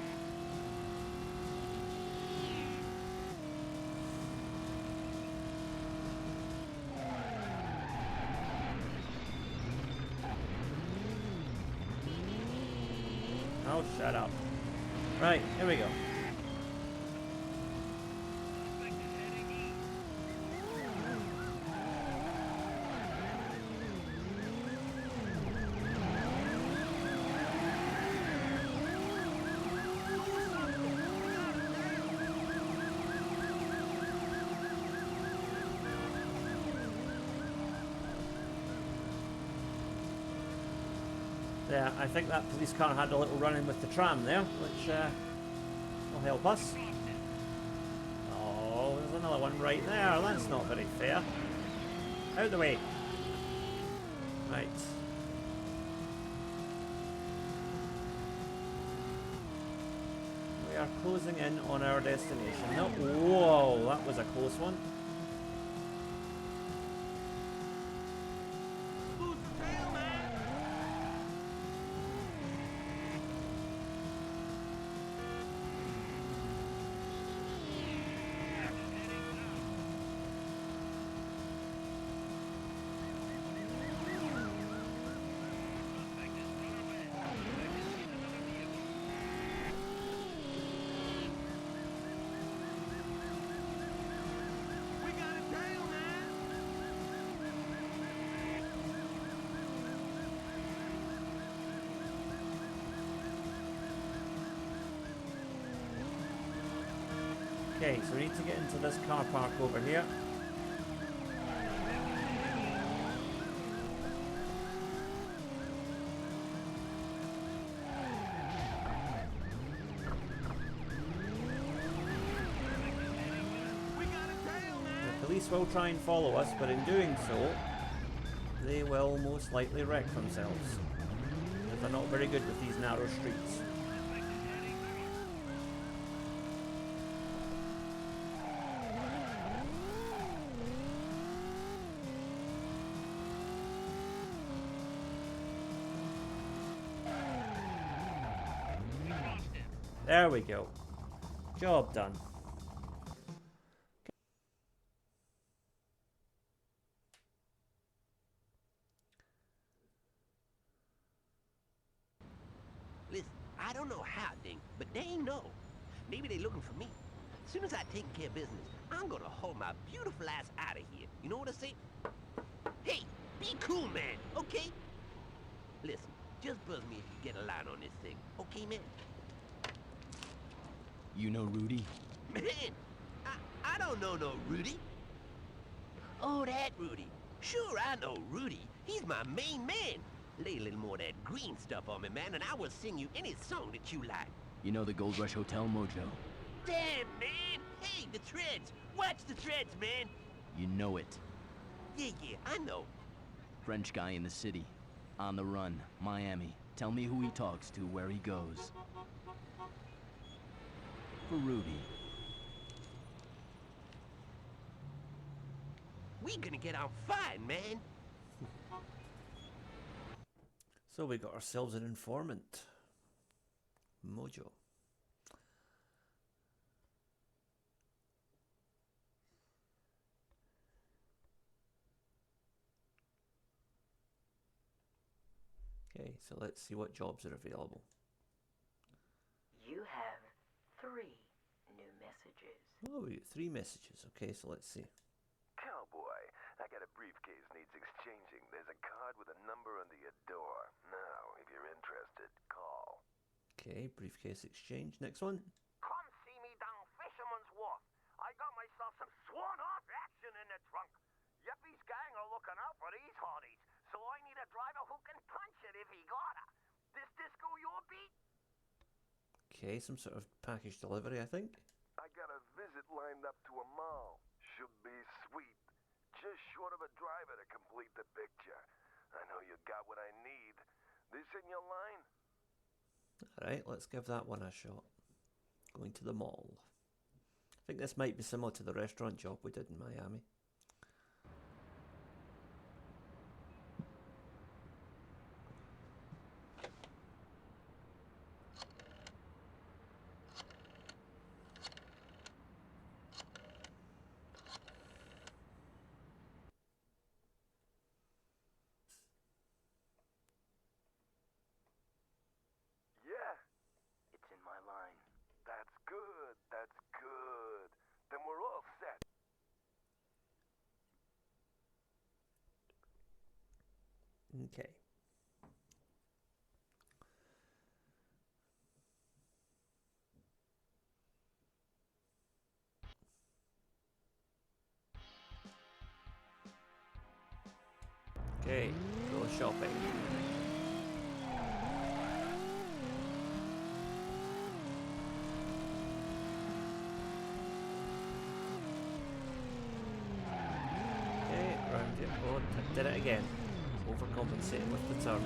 Oh, shut up. Right, here we go. Yeah, I think that police car had a little run-in with the tram there, which will help us. Oh, there's another one right there. That's not very fair. Out of the way. Right. We are closing in on our destination. No, whoa, that was a close one. Okay, so we need to get into this car park over here. The police will try and follow us, but in doing so, they will most likely wreck themselves. Because they're not very good with these narrow streets. There we go. Job done. Listen, I don't know how, Ding, but they ain't know. Maybe they looking for me. As soon as I take care of business, I'm gonna haul my beautiful ass out of here. You know what I say? Hey, be cool, man, okay? Listen, just buzz me if you get a line on this thing, okay, man? You know Rudy? Man, I don't know no Rudy. Oh, that Rudy. Sure, I know Rudy. He's my main man. Lay a little more of that green stuff on me, man, and I will sing you any song that you like. You know the Gold Rush Hotel, Mojo? Damn, man! Hey, the threads! Watch the threads, man! You know it. Yeah, I know. French guy in the city. On the run. Miami. Tell me who he talks to, where he goes. For Rudy. We gonna get out fine, man. So we got ourselves an informant. Mojo. Okay, so let's see what jobs are available. You have 3 new messages. Oh, we got 3 messages. Okay, so let's see. Cowboy, I got a briefcase needs exchanging. There's a card with a number under your door. Now, if you're interested, call. Okay, briefcase exchange. Next one. Come see me down Fisherman's Wharf. I got myself some sworn-off action in the trunk. Yuppie's gang are looking out for these hardies, so I need a driver who can punch it if he gotta. This disco your beat? Okay, some sort of package delivery, I think. I got a visit lined up to a mall. Should be sweet. Just short of a driver to complete the picture. I know you got what I need. This in your line? Alright, let's give that one a shot. Going to the mall. I think this might be similar to the restaurant job we did in Miami. Yeah, It's in my line. that's good. That's good. Then we're all set. Okay. Okay, go shopping. Okay, round it. Oh, I did it again. Overcompensating with the turn.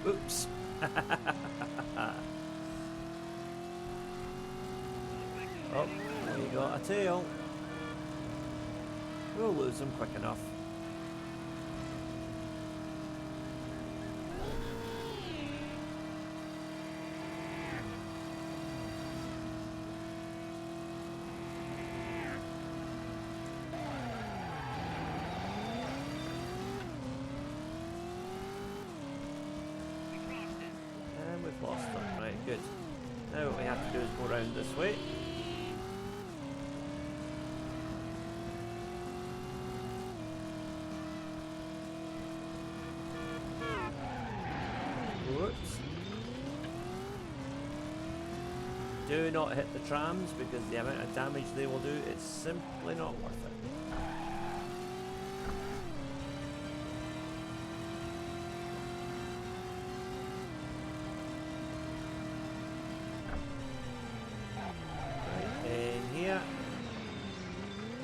Oops. Oh, we got a tail. We'll lose him quick enough. And we've lost them. Right, good. Now what we have to do is go around this way. Whoops. Do not hit the trams because the amount of damage they will do is simply not worth it. Right, in here.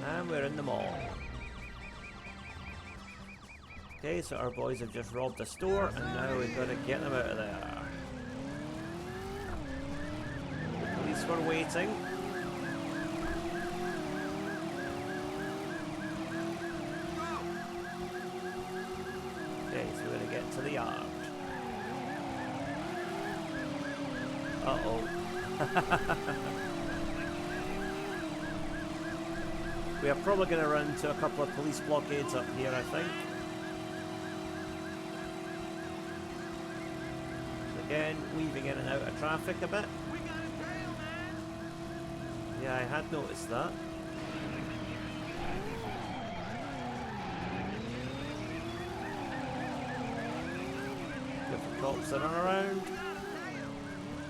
And we're in the mall. Okay, so our boys have just robbed a store, and now we've got to get them out of there. The police were waiting. Okay, so we're going to get to the yard. Uh-oh. We are probably going to run into a couple of police blockades up here, I think. Again, weaving in and out of traffic a bit. We got a tail, man! Yeah, I had noticed that. Different cops that are around.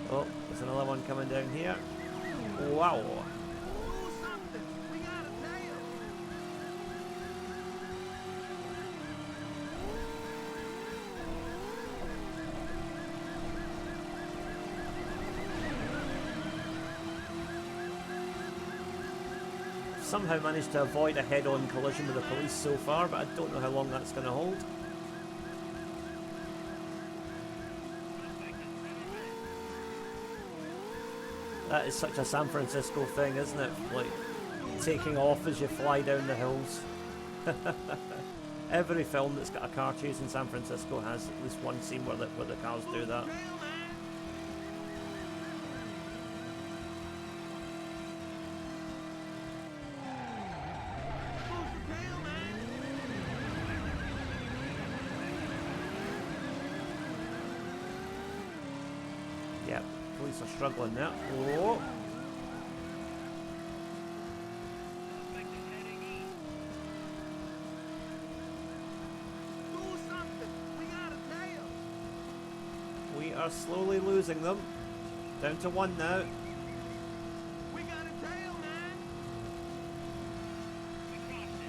Oh, there's another one coming down here. Wow. Oh, something! We got a tail! Somehow managed to avoid a head-on collision with the police so far, but I don't know how long that's going to hold. That is such a San Francisco thing, isn't it? Like, taking off as you fly down the hills. Every film that's got a car chase in San Francisco has at least one scene where the cars do that. Tail, man! Police are struggling there. Oh! Do something. We got a tail. We are slowly losing them. Down to one now. We got a tail, man.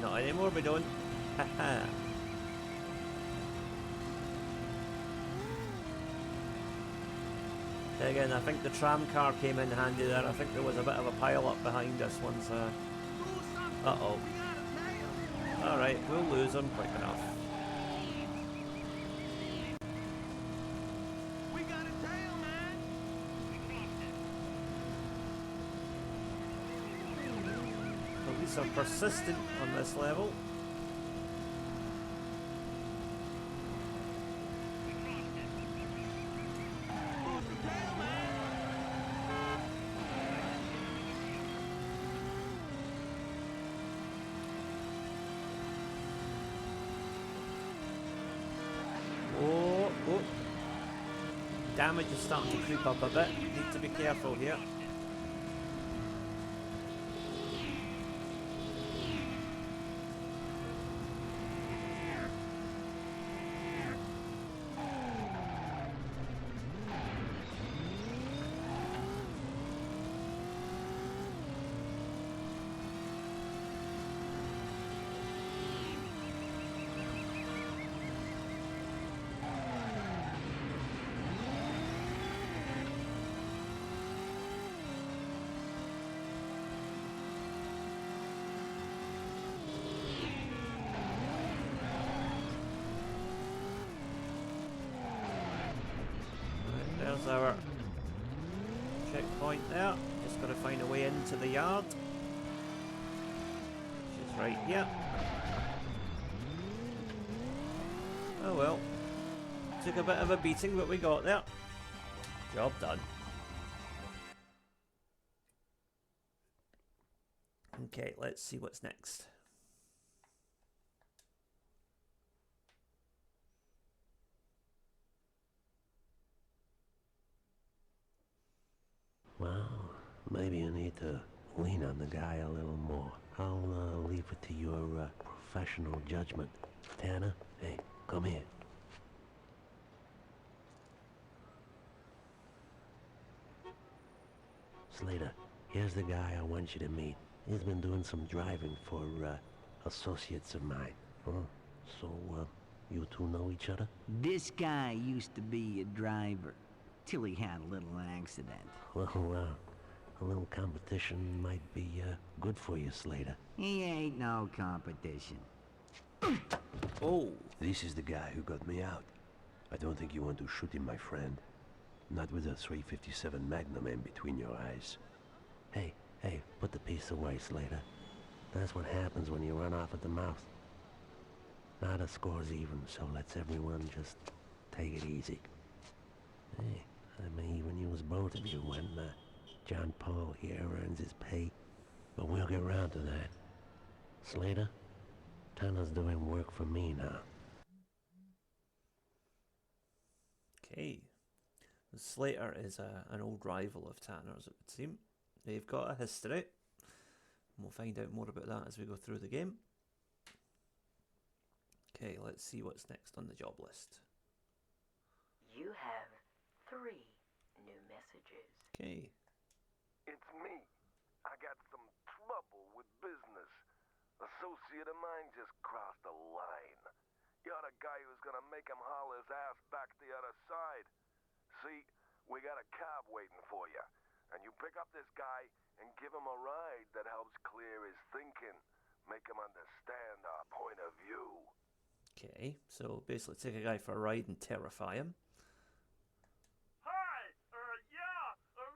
Not anymore, we don't. Haha. Again, I think the tram car came in handy there. I think there was a bit of a pile up behind us once. Do something. Uh-oh. We got a tail. Alright, we'll lose them quick enough. We got a tail, man. Police are persistent on this level. Who's the tail, man? Oh, oh. Damage is starting to creep up a bit. Need to be careful here. There's our checkpoint there. Just got to find a way into the yard. Which is right here. Oh well. Took a bit of a beating, but we got there. Job done. Okay, let's see what's next. Well, maybe I need to lean on the guy a little more. I'll leave it to your professional judgment. Tanner, hey, come here. Slater, here's the guy I want you to meet. He's been doing some driving for associates of mine. So, you two know each other? This guy used to be a driver, till he had a little accident. Well, a little competition might be good for you, Slater. He ain't no competition. Oh, This is the guy who got me out. I don't think you want to shoot him, my friend. Not with a 357 Magnum in between your eyes. Hey, put the piece away, Slater. That's what happens when you run off at the mouth. Now the score's even, so let's everyone just take it easy. Hey, I may even use both of you when John Paul here earns his pay. But we'll get round to that. Slater, Tanner's doing work for me now. okay. Slater is an old rival of Tanner's, it would seem. They've got a history. We'll find out more about that as we go through the game. Okay, let's see what's next on the job list. You have 3 new messages. Okay. It's me. I got some trouble with business. Associate of mine just crossed a line. You're the guy who's gonna make him haul his ass back the other side. See, we got a cab waiting for you. And you pick up this guy and give him a ride that helps clear his thinking. Make him understand our point of view. Okay, so basically take a guy for a ride and terrify him. Hi,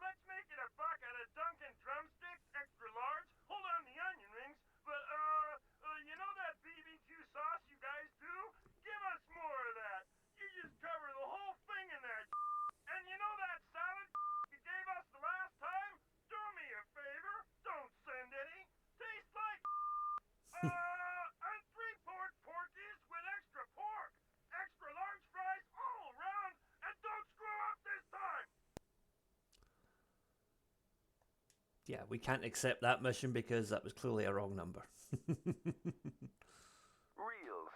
let's make it a buck out of Dunkin' drumsticks, extra large. Hold on the onion rings, but, you know that BBQ sauce you guys do? Give us more of that. You just cover the whole thing in that. And you know that salad you gave us the last time? Do me a favor, don't send any. Tastes like and 3 pork porkies with extra pork. Extra large fries all around Yeah, we can't accept that mission because that was clearly a wrong number. Real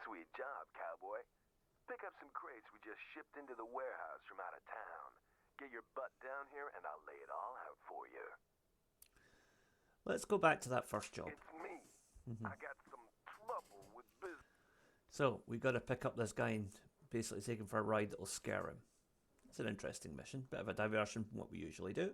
sweet job, cowboy. Pick up some crates we just shipped into the warehouse from out of town. Get your butt down here and I'll lay it all out for you. Let's go back to that first job. It's me. I got some trouble with business. So, we've got to pick up this guy and basically take him for a ride that'll scare him. It's an interesting mission. Bit of a diversion from what we usually do.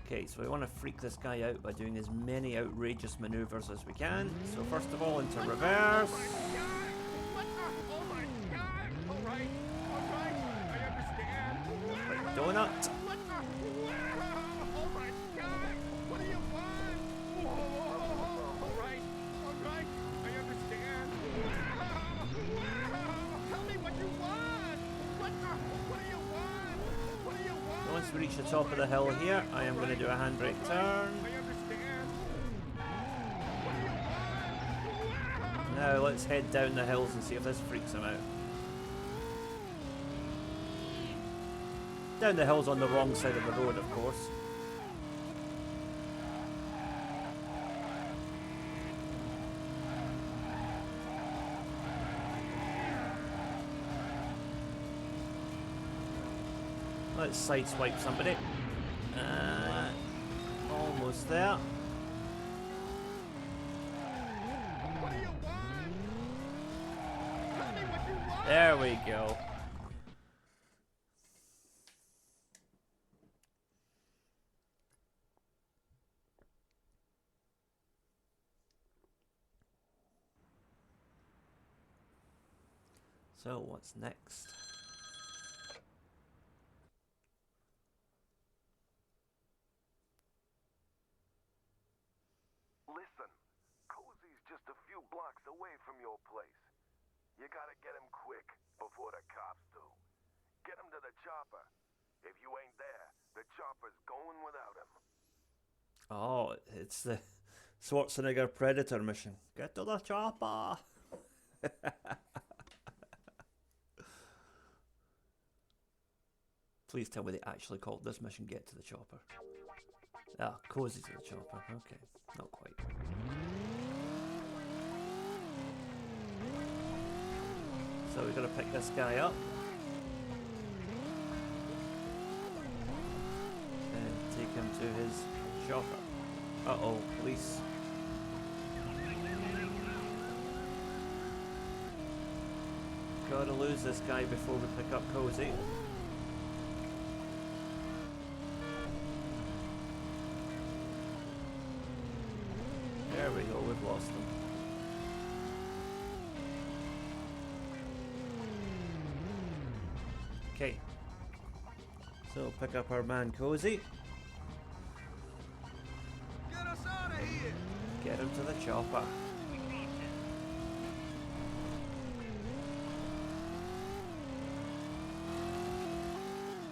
Okay, so we want to freak this guy out by doing as many outrageous maneuvers as we can. So first of all, into reverse. Right, donut. Once we reach the top of the hill here, I am going to do a handbrake turn. Now let's head down the hills and see if this freaks him out. Down the hills on the wrong side of the road, of course. Let's sideswipe somebody. Almost there. There we go. So what's next? Listen, Cozy's just a few blocks away from your place. You gotta get him quick, before the cops do. Get him to the chopper. If you ain't there, the chopper's going without him. Oh, it's the Schwarzenegger Predator mission. Get to the chopper! Please tell me they actually called this mission Get to the Chopper. Ah, Cozy to the Chopper. Okay, not quite. So we've got to pick this guy up. And take him to his chopper. Uh-oh, police. Gotta lose this guy before we pick up Cozy. There we go, we've lost them. Okay. So pick up our man Cozy. Get us out of here! Get him to the chopper.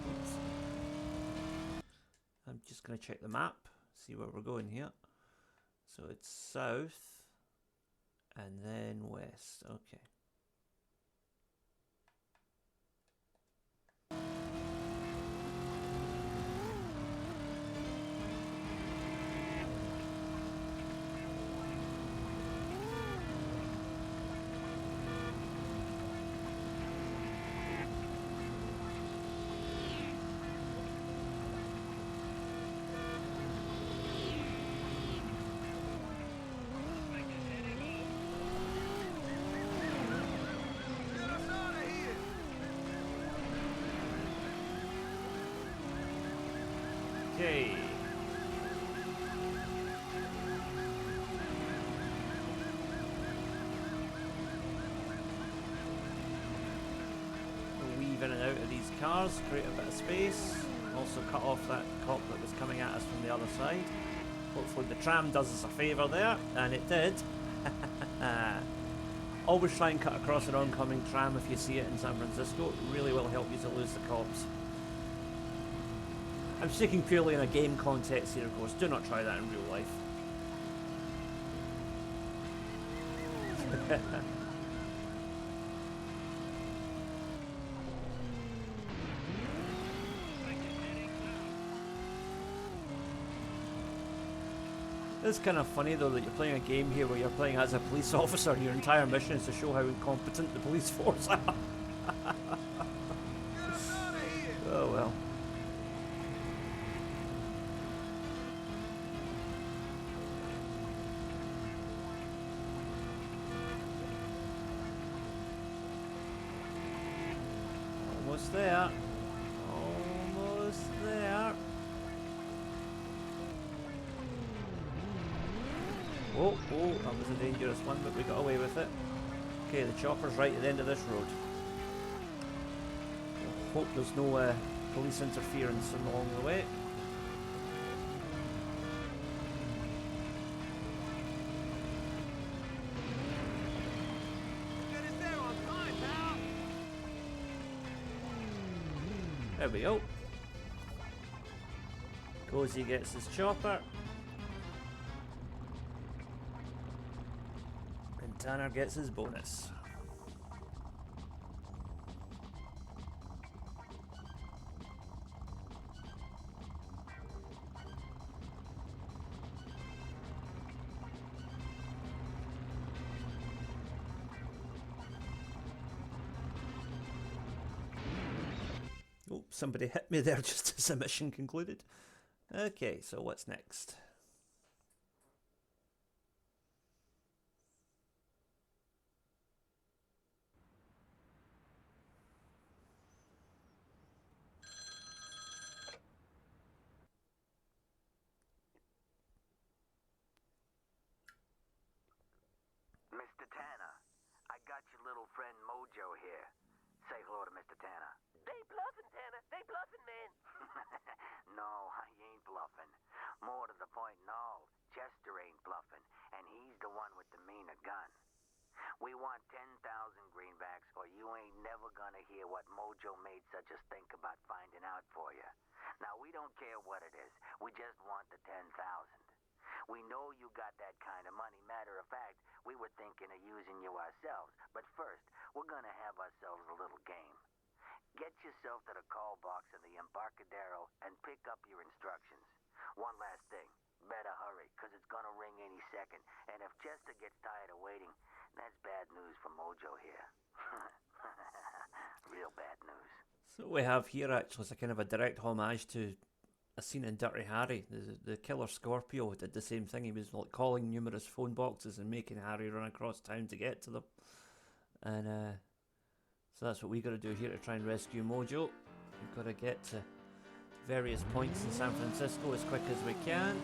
Oops. I'm just going to check the map, see where we're going here. So it's south and then west. Okay. Okay. We'll weave in and out of these cars, create a bit of space. Also cut off that cop that was coming at us from the other side. Hopefully the tram does us a favour there, and it did. Always try and cut across an oncoming tram if you see it in San Francisco. It really will help you to lose the cops. I'm speaking purely in a game context here, of course. Do not try that in real life. It's kind of funny though that you're playing a game here where you're playing as a police officer and your entire mission is to show how incompetent the police force are. Oh well. Almost there. Almost there. Oh, that was a dangerous one, but we got away with it. Okay, the chopper's right at the end of this road. Hope there's no police interference along the way. There we go. Cozy gets his chopper. And Tanner gets his bonus. Oh, somebody hit me there just as the mission concluded. Okay, so what's next? Mr. Tanner, I got your little friend Mojo here. Say hello to Mr. Tanner. They bluffing, Tanner. They bluffing, man. No, I ain't bluffing. More to the point, no. Chester ain't bluffing, and he's the one with the meaner gun. We want 10,000 greenbacks, or you ain't never gonna hear what Mojo made such a stink about finding out for you. Now, we don't care what it is. We just want the 10,000. We know you got that kind of money. Matter of fact, we were thinking of using you ourselves. But first, we're gonna have ourselves a little game. Get yourself to the call box in the Embarcadero and pick up your instructions. One last thing. Better hurry, because it's gonna ring any second. And if Chester gets tired of waiting, that's bad news for Mojo here. Real bad news. So what we have here actually is a kind of a direct homage to a scene in Dirty Harry. The killer Scorpio did the same thing. He was like calling numerous phone boxes and making Harry run across town to get to them. And so that's what we got to do here to try and rescue Mojo. We've got to get to various points in San Francisco as quick as we can.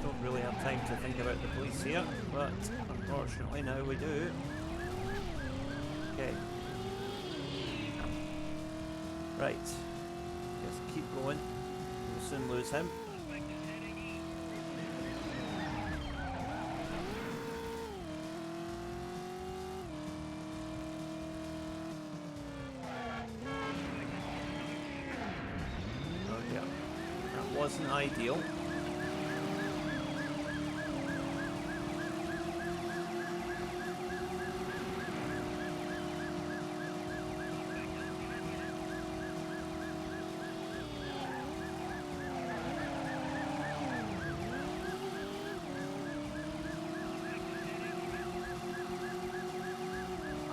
Don't really have time to think about the police here, but unfortunately now we do. Okay. Right. Just keep going. We'll soon lose him. Oh yeah. That wasn't ideal.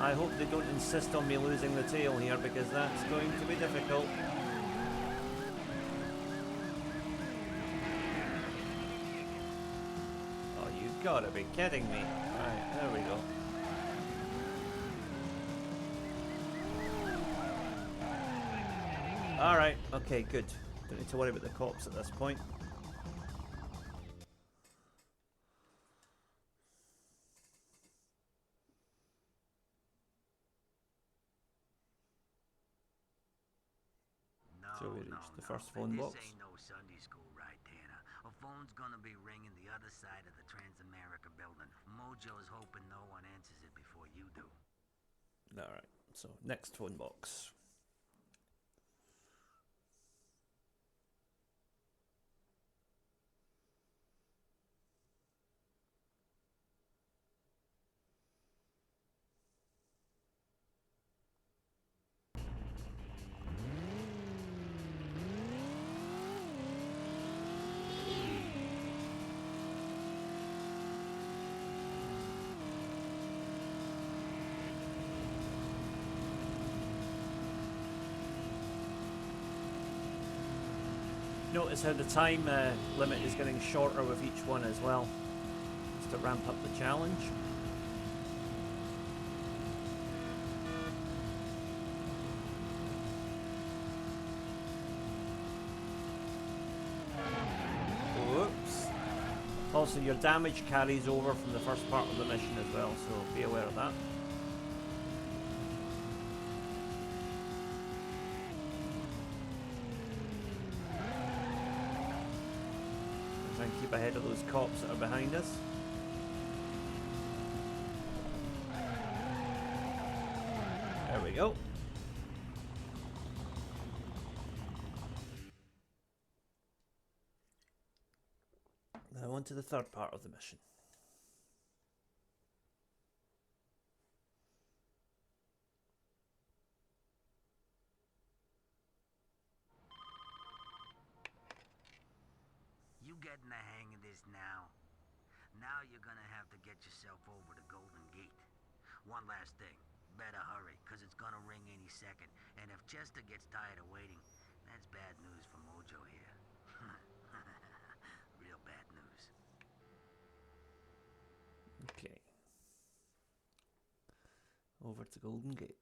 I hope they don't insist on me losing the tail here, because that's going to be difficult. Oh, you've got to be kidding me. Right, there we go. Alright, okay, good. Don't need to worry about the cops at this point. So we reached the first phone box. This ain't no Sunday school, right, Tanner? A phone's gonna be ringing the other side of the Transamerica building. Mojo's hoping no one answers it before you do. Alright, so next phone box. Notice how the time limit is getting shorter with each one as well, just to ramp up the challenge. Whoops. Also, your damage carries over from the first part of the mission as well, so be aware of that. Try and keep ahead of those cops that are behind us. There we go. Now on to the third part of the mission. You getting the hang of this now? Now you're gonna have to get yourself over to Golden Gate. One last thing. Better hurry, cause it's gonna ring any second. And if Chester gets tired of waiting, that's bad news for Mojo here. Real bad news. Okay. Over to Golden Gate.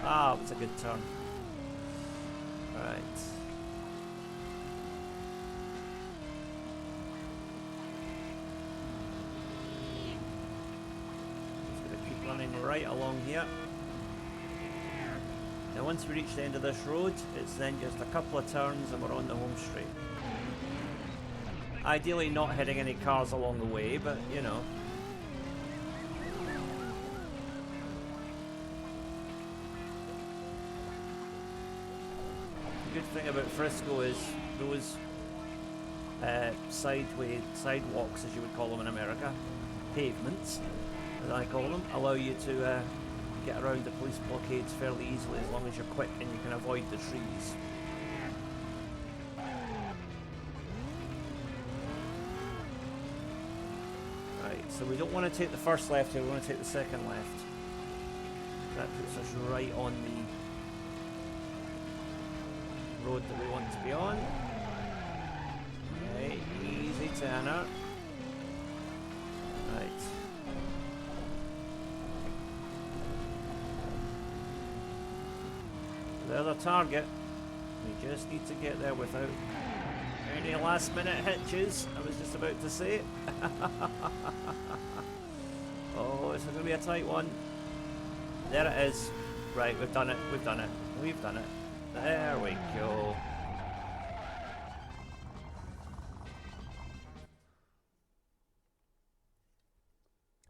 Ah, it was a good turn. Right. Just gonna keep running right along here. Now once we reach the end of this road, it's then just a couple of turns and we're on the home straight. Ideally not hitting any cars along the way, but you know. The good thing about Frisco is those sidewalks, as you would call them in America, pavements, as I call them, allow you to get around the police blockades fairly easily as long as you're quick and you can avoid the trees. Right, so we don't want to take the first left here, we want to take the second left. That puts us right on the road that we want to be on. Okay, easy turner. Right. There's a target. We just need to get there without any last minute hitches. I was just about to say it. Oh, it's going to be a tight one. There it is. Right, we've done it. We've done it. We've done it. There we go.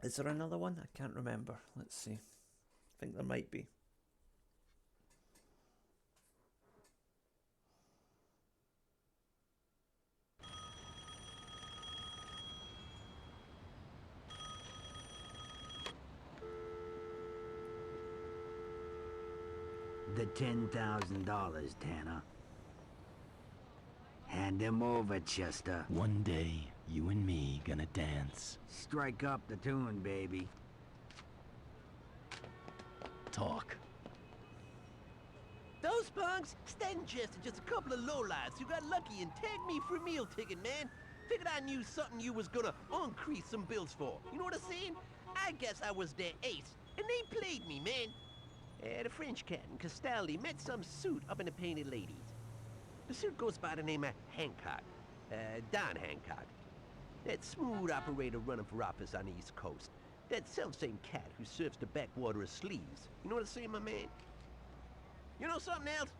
Is there another one? I can't remember. Let's see. I think there might be. The $10,000, Tanner. Hand him over, Chester. One day, you and me gonna dance. Strike up the tune, baby. Talk. Those punks, Stan and Chester, just a couple of lowlights who got lucky and tagged me for a meal ticket, man. Figured I knew something you was gonna increase some bills for. You know what I'm saying? I guess I was their ace, and they played me, man. The French cat and Castaldi met some suit up in the Painted Ladies. The suit goes by the name of Hancock, Don Hancock. That smooth operator running for office on the East Coast. That self-same cat who serves the backwater of sleeves. You know what I'm saying, my man? You know something else?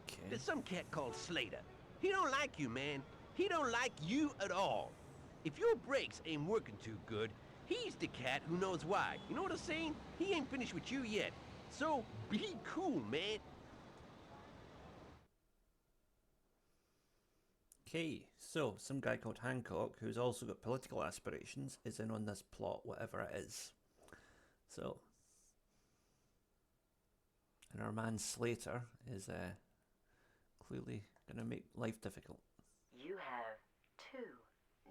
Okay. There's some cat called Slater. He don't like you, man. He don't like you at all. If your brakes ain't working too good, he's the cat who knows why. You know what I'm saying? He ain't finished with you yet. So be cool, man. Okay, so some guy called Hancock, who's also got political aspirations, is in on this plot, whatever it is. So, and our man Slater is clearly going to make life difficult. You have 2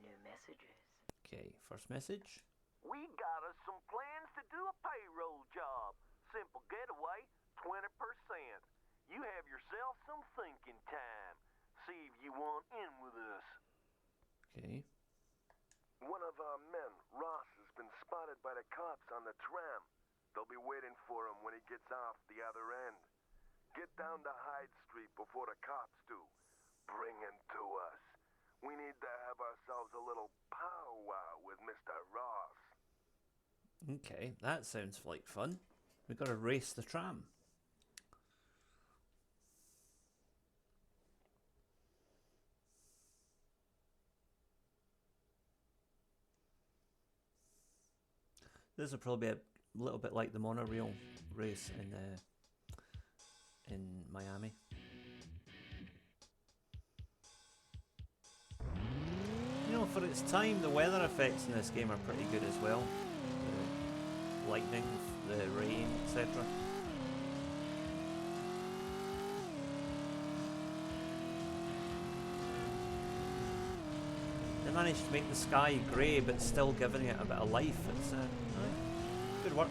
new messages. Okay, first message. We got us some plans to do a payroll job. Simple getaway, 20%. You have yourself some thinking time. See if you want in with us. Okay. One of our men, Ross, has been spotted by the cops on the tram. They'll be waiting for him when he gets off the other end. Get down to Hyde Street before the cops do. Bring him to us. We need to have ourselves a little powwow with Mr. Ross. Okay, that sounds like fun. We've got to race the tram. This will probably be a little bit like the monorail race in Miami. You know, for its time, the weather effects in this game are pretty good as well. The lightning, the rain, etc. They managed to make the sky grey, but still giving it a bit of life. It's good work.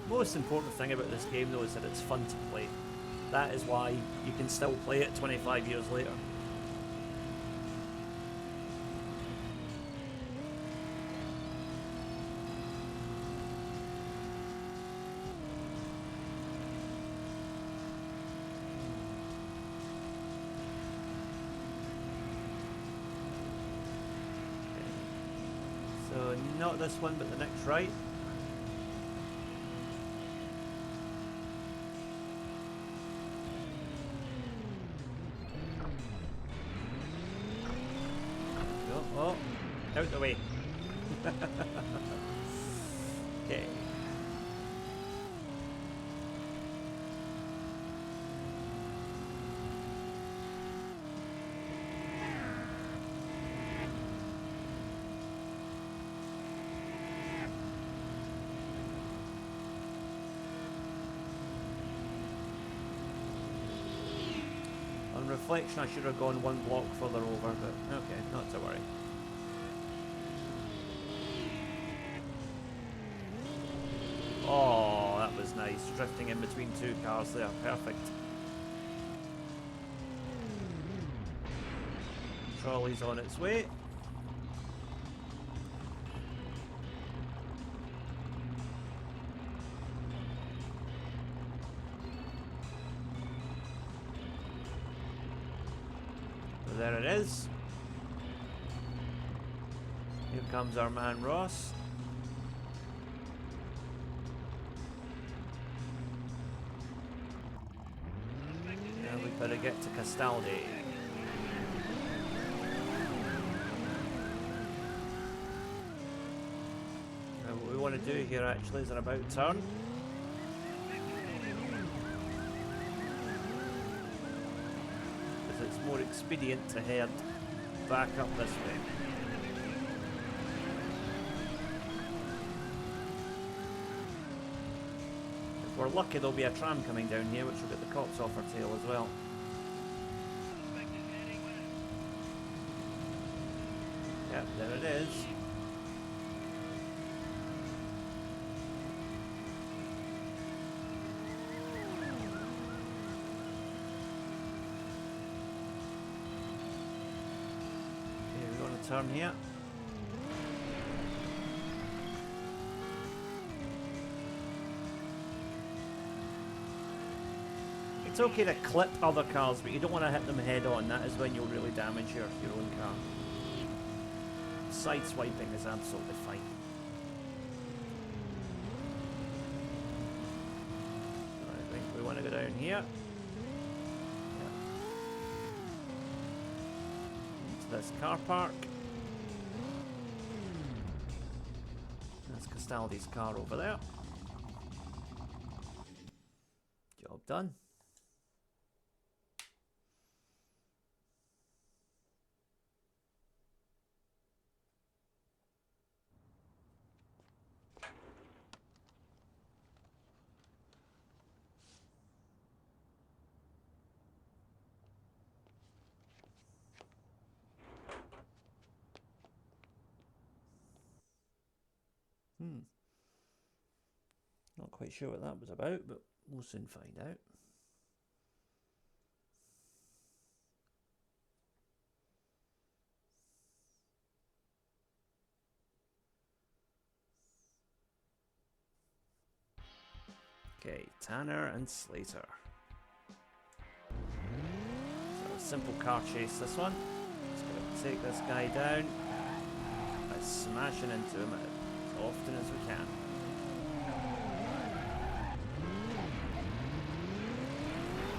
Most important thing about this game, though, is that it's fun to play. That is why you can still play it 25 years later. So not this one, but the next right. Oh, out the way. Okay. On reflection, I should have gone one block further over, but okay, not to worry. Oh, that was nice. Drifting in between two cars there. Perfect. Trolley's on its way. There it is. Here comes our man Ross. Now we better get to Castaldi. Now what we want to do here actually is an about turn. Because it's more expedient to head back up this way. If we're lucky, there'll be a tram coming down here which will get the cops off our tail as well. Yep, there it is. Okay, we're going to turn here. It's okay to clip other cars, but you don't want to hit them head on. That is when you'll really damage your own car. Sideswiping is absolutely fine. I think we want to go down here. Yep. Into this car park. That's Castaldi's car over there. Job done. Not quite sure what that was about, but we'll soon find out. Okay, Tanner and Slater. So a simple car chase this one. Just gonna take this guy down by smashing into him as often as we can.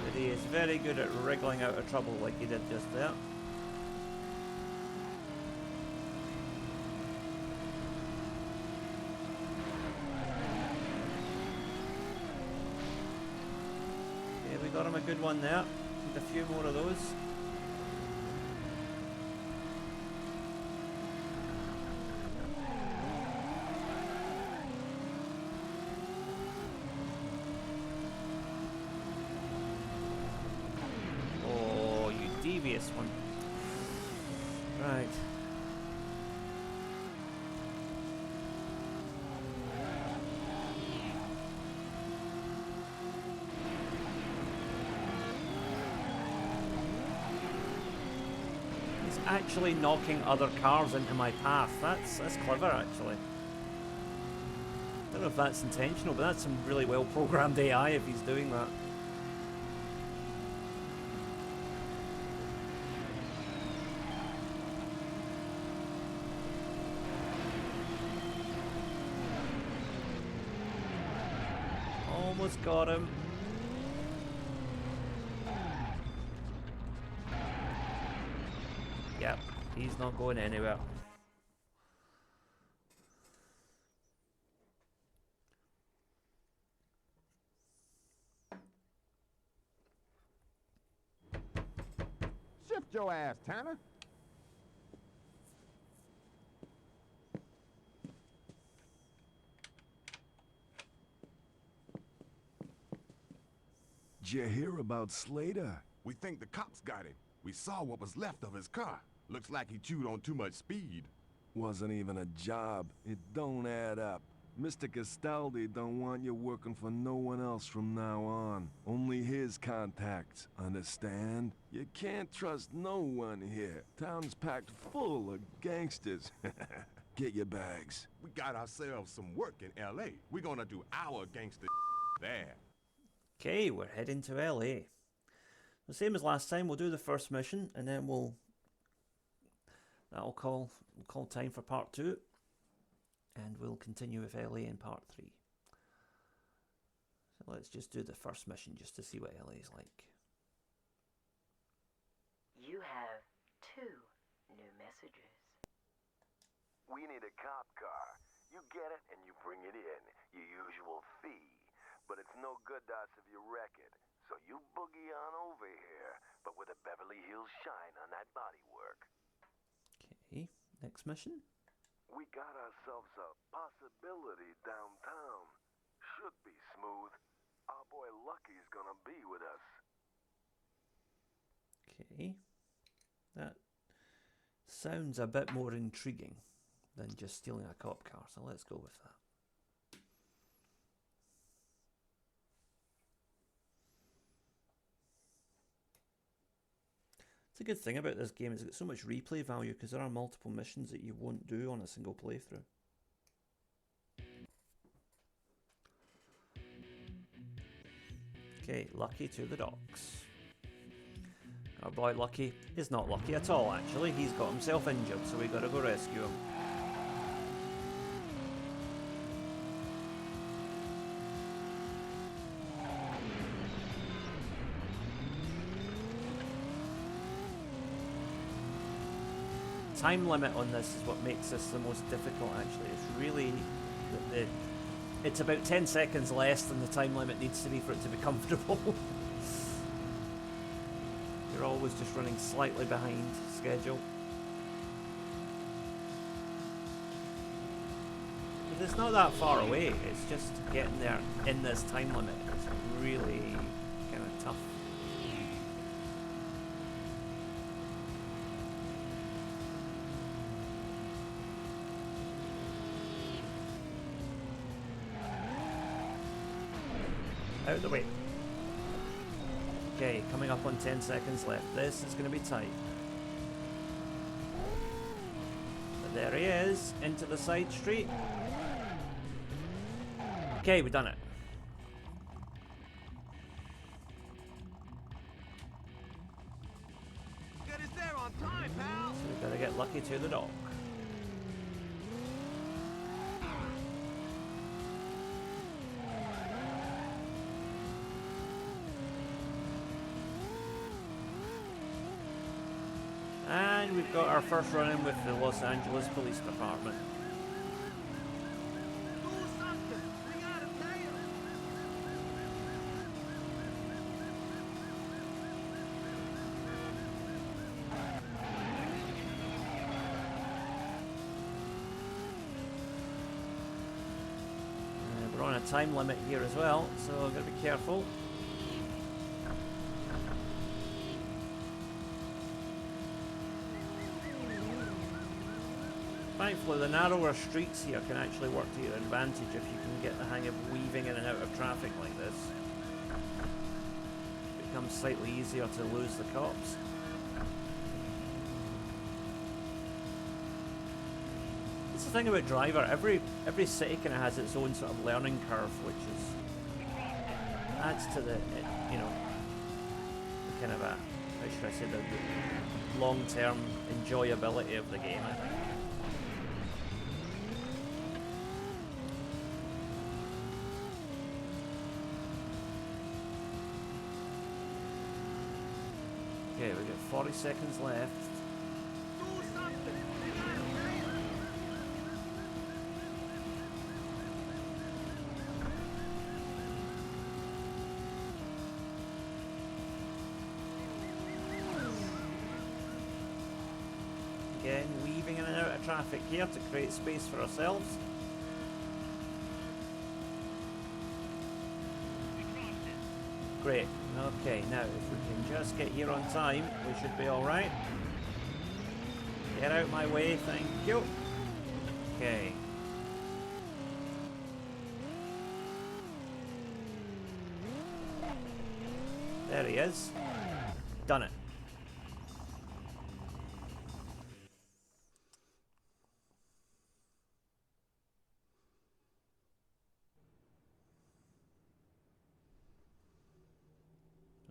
But he is very good at wriggling out of trouble like he did just there. We got him a good one there. Need a few more of those. Oh, you devious one. Right. Actually knocking other cars into my path. That's clever, actually. I don't know if that's intentional, but that's some really well programmed AI if he's doing that. Almost got him. Yep, he's not going anywhere. Shift your ass, Tanner. Did you hear about Slater? We think the cops got him. We saw what was left of his car. Looks like he chewed on too much speed. Wasn't even a job. It don't add up. Mr. Castaldi don't want you working for no one else from now on. Only his contacts, understand? You can't trust no one here. Town's packed full of gangsters. Get your bags. We got ourselves some work in L.A. We're gonna do our gangster there. Okay, we're heading to LA. The same as last time, we'll do the first mission and then that'll call time for part 2. And we'll continue with LA in part 3. So let's just do the first mission just to see what LA is like. You have 2 new messages. We need a cop car. You get it and you bring it in. Your usual fee. But it's no good dots if you wreck it. So you boogie on over here, but with a Beverly Hills shine on that bodywork. Okay, next mission. We got ourselves a possibility downtown. Should be smooth. Our boy Lucky's gonna be with us. Okay, that sounds a bit more intriguing than just stealing a cop car, so let's go with that. The good thing about this game is it's got so much replay value because there are multiple missions that you won't do on a single playthrough. Okay, Lucky to the docks. Our boy Lucky is not lucky at all, actually. He's got himself injured, so we gotta go rescue him. Time limit on this is what makes this the most difficult, actually. It's really It's about 10 seconds less than the time limit needs to be for it to be comfortable. You're always just running slightly behind schedule. But it's not that far away, it's just getting there in this time limit. It's really kind of tough. Out of the way. Okay, coming up on 10 seconds left. This is going to be tight. But there he is, into the side street. Okay, we've done it. Get us there on time, pal. So we gotta get lucky to the dock. And we've got our first run-in with the Los Angeles Police Department. Do something. We gotta tell you. We're on a time limit here as well, so I've got to be careful. Thankfully, the narrower streets here can actually work to your advantage if you can get the hang of weaving in and out of traffic like this. It becomes slightly easier to lose the cops. That's the thing about Driver. Every city kind of has its own sort of learning curve, which is adds to the you know, the kind of a, how should I say, the long-term enjoyability of the game, I think. Okay, we've got 40 seconds left. Do something. We gotta tell you. Again, weaving in and out of traffic here to create space for ourselves. Great. Okay, now if we can just get here on time, we should be alright. Get out my way, thank you. Okay. There he is. Done it.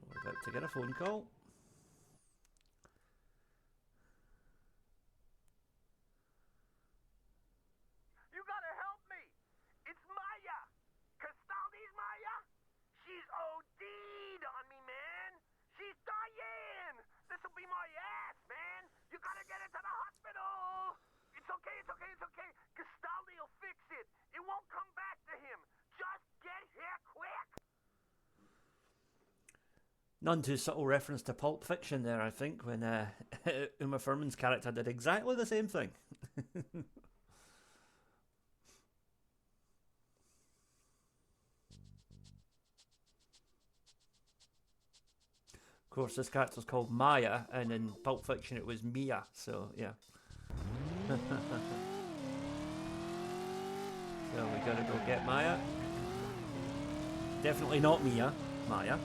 We're about to get a phone call. You gotta help me! It's Maya! Castaldi's Maya? She's OD'd on me, man! She's dying! This'll be my ass, man! You gotta get her to the hospital! It's okay, it's okay, it's okay! Castaldi'll fix it! It won't come back to him! Just get here quick! None too subtle reference to Pulp Fiction there, I think, when Uma Thurman's character did exactly the same thing. Of course, this character's called Maya, and in Pulp Fiction it was Mia, so yeah. So we gotta go get Maya. Definitely not Mia, Maya.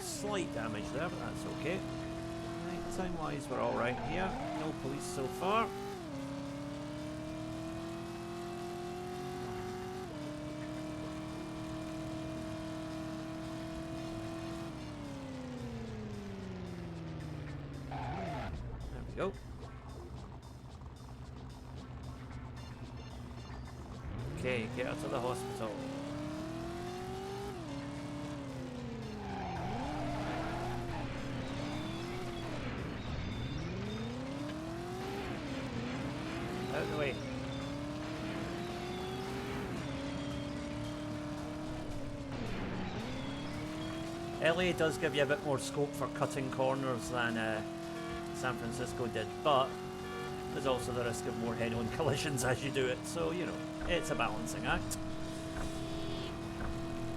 Slight damage there, but that's okay. Right, time-wise, we're all right here. No police so far. There we go. Okay, get her to the hospital. Out of the way. LA does give you a bit more scope for cutting corners than San Francisco did, but there's also the risk of more head-on collisions as you do it, so you know, it's a balancing act.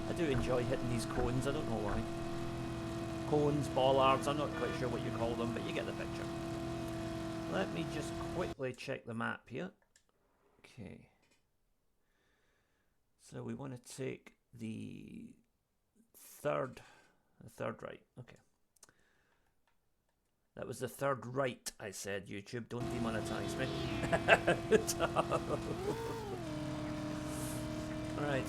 I do enjoy hitting these cones, I don't know why. Cones, bollards, I'm not quite sure what you call them, but you get the picture. Let me just quickly check the map here. Okay. So we want to take the third right, okay. That was the third right, I said. YouTube, don't demonetize me. Alright.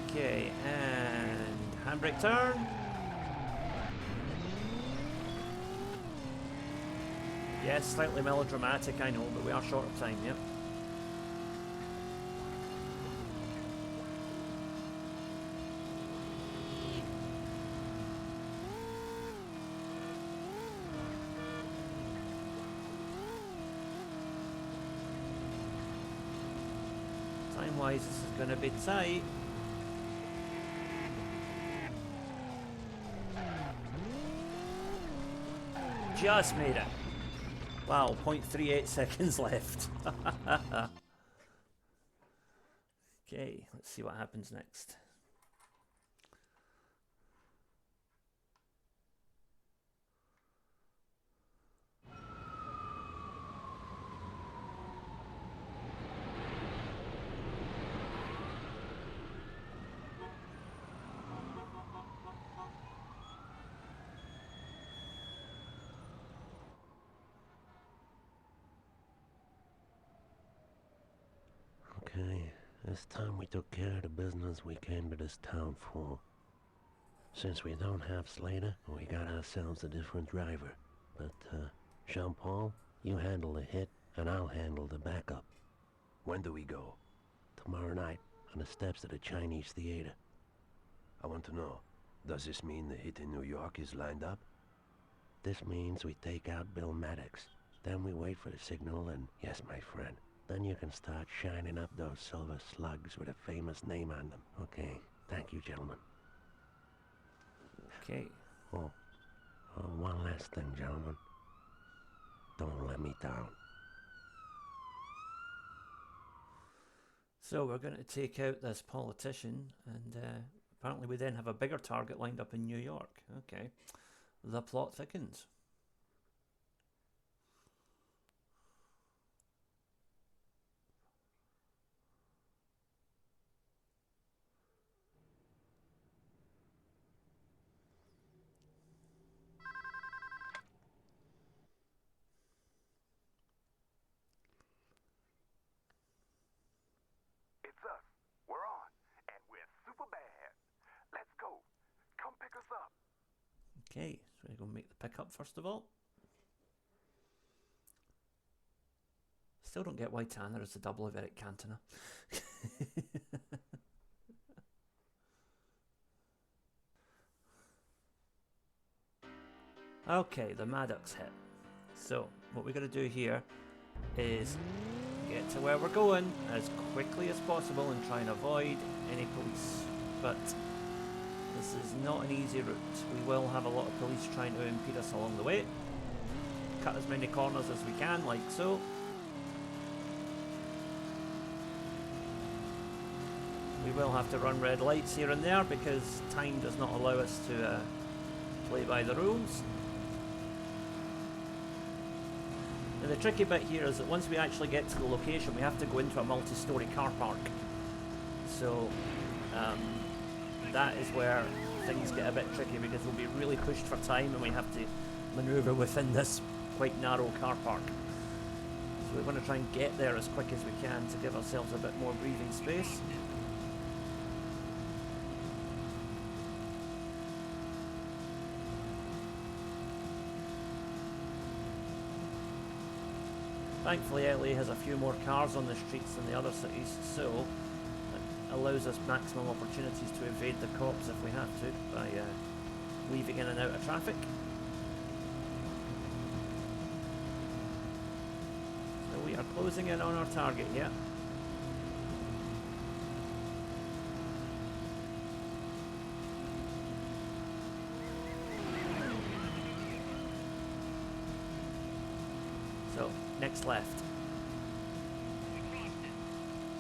Okay, and handbrake turn. Yes, slightly melodramatic, I know, but we are short of time, yep. Time-wise, this is going to be tight. Just made it. Wow, 0.38 seconds left. Okay, let's see what happens next. Okay, it's time we took care of the business we came to this town for. Since we don't have Slater, we got ourselves a different driver. But, Jean-Paul, you handle the hit, and I'll handle the backup. When do we go? Tomorrow night, on the steps of the Chinese Theater. I want to know, does this mean the hit in New York is lined up? This means we take out Bill Maddox. Then we wait for the signal and, yes, my friend, then you can start shining up those silver slugs with a famous name on them. Okay, thank you, gentlemen. Okay. Oh, one last thing, gentlemen. Don't let me down. So we're going to take out this politician, and apparently we then have a bigger target lined up in New York. Okay. The plot thickens. It's us. We're on. And we're super bad. Let's go. Come pick us up. Okay, so we're going to make the pickup first of all. Still don't get why Tanner is the double of Eric Cantona. Okay, the Maddox hit. So, what we're going to do here is get to where we're going as quickly as possible and try and avoid any police. But this is not an easy route. We will have a lot of police trying to impede us along the way. Cut as many corners as we can, like so. We will have to run red lights here and there because time does not allow us to play by the rules. Now the tricky bit here is that once we actually get to the location, we have to go into a multi-story car park. So that is where things get a bit tricky because we'll be really pushed for time and we have to manoeuvre within this quite narrow car park. So we're going to try and get there as quick as we can to give ourselves a bit more breathing space. Thankfully, LA has a few more cars on the streets than the other cities, so it allows us maximum opportunities to evade the cops if we have to by weaving in and out of traffic. So we are closing in on our target here. So, next left.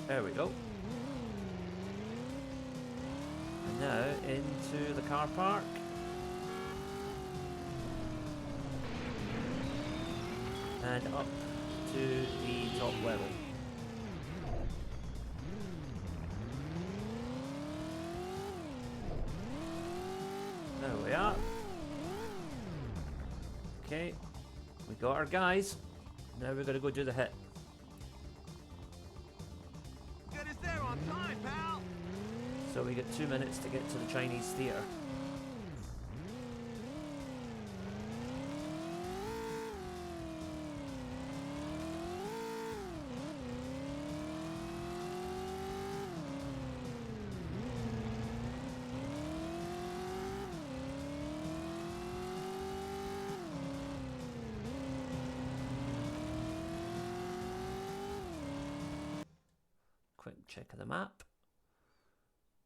There we go. And now into the car park. And up to the top level. There we are. Okay, we got our guys. Now we're gonna go do the hit. Get us there on time, pal! So we get 2 minutes to get to the Chinese theatre. Quick check of the map.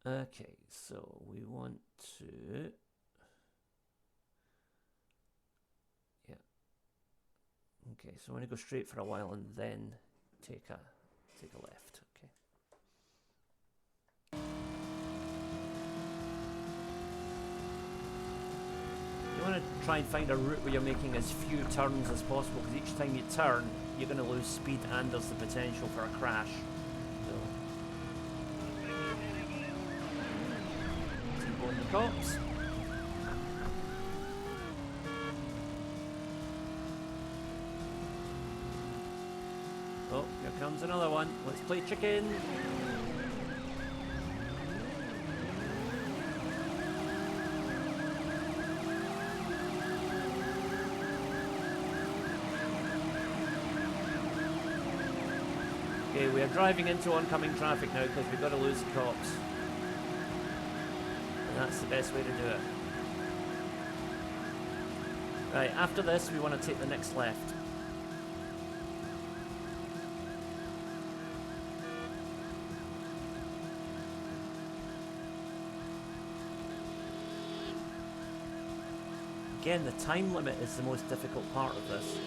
Okay, so we want to... Yeah. Okay, so we're going to go straight for a while and then take a left. Okay. You want to try and find a route where you're making as few turns as possible, because each time you turn, you're going to lose speed and there's the potential for a crash. The cops. Oh, here comes another one. Let's play chicken. Okay, we are driving into oncoming traffic now because we've got to lose the cops. That's the best way to do it. Right, after this we want to take the next left. Again, the time limit is the most difficult part of this.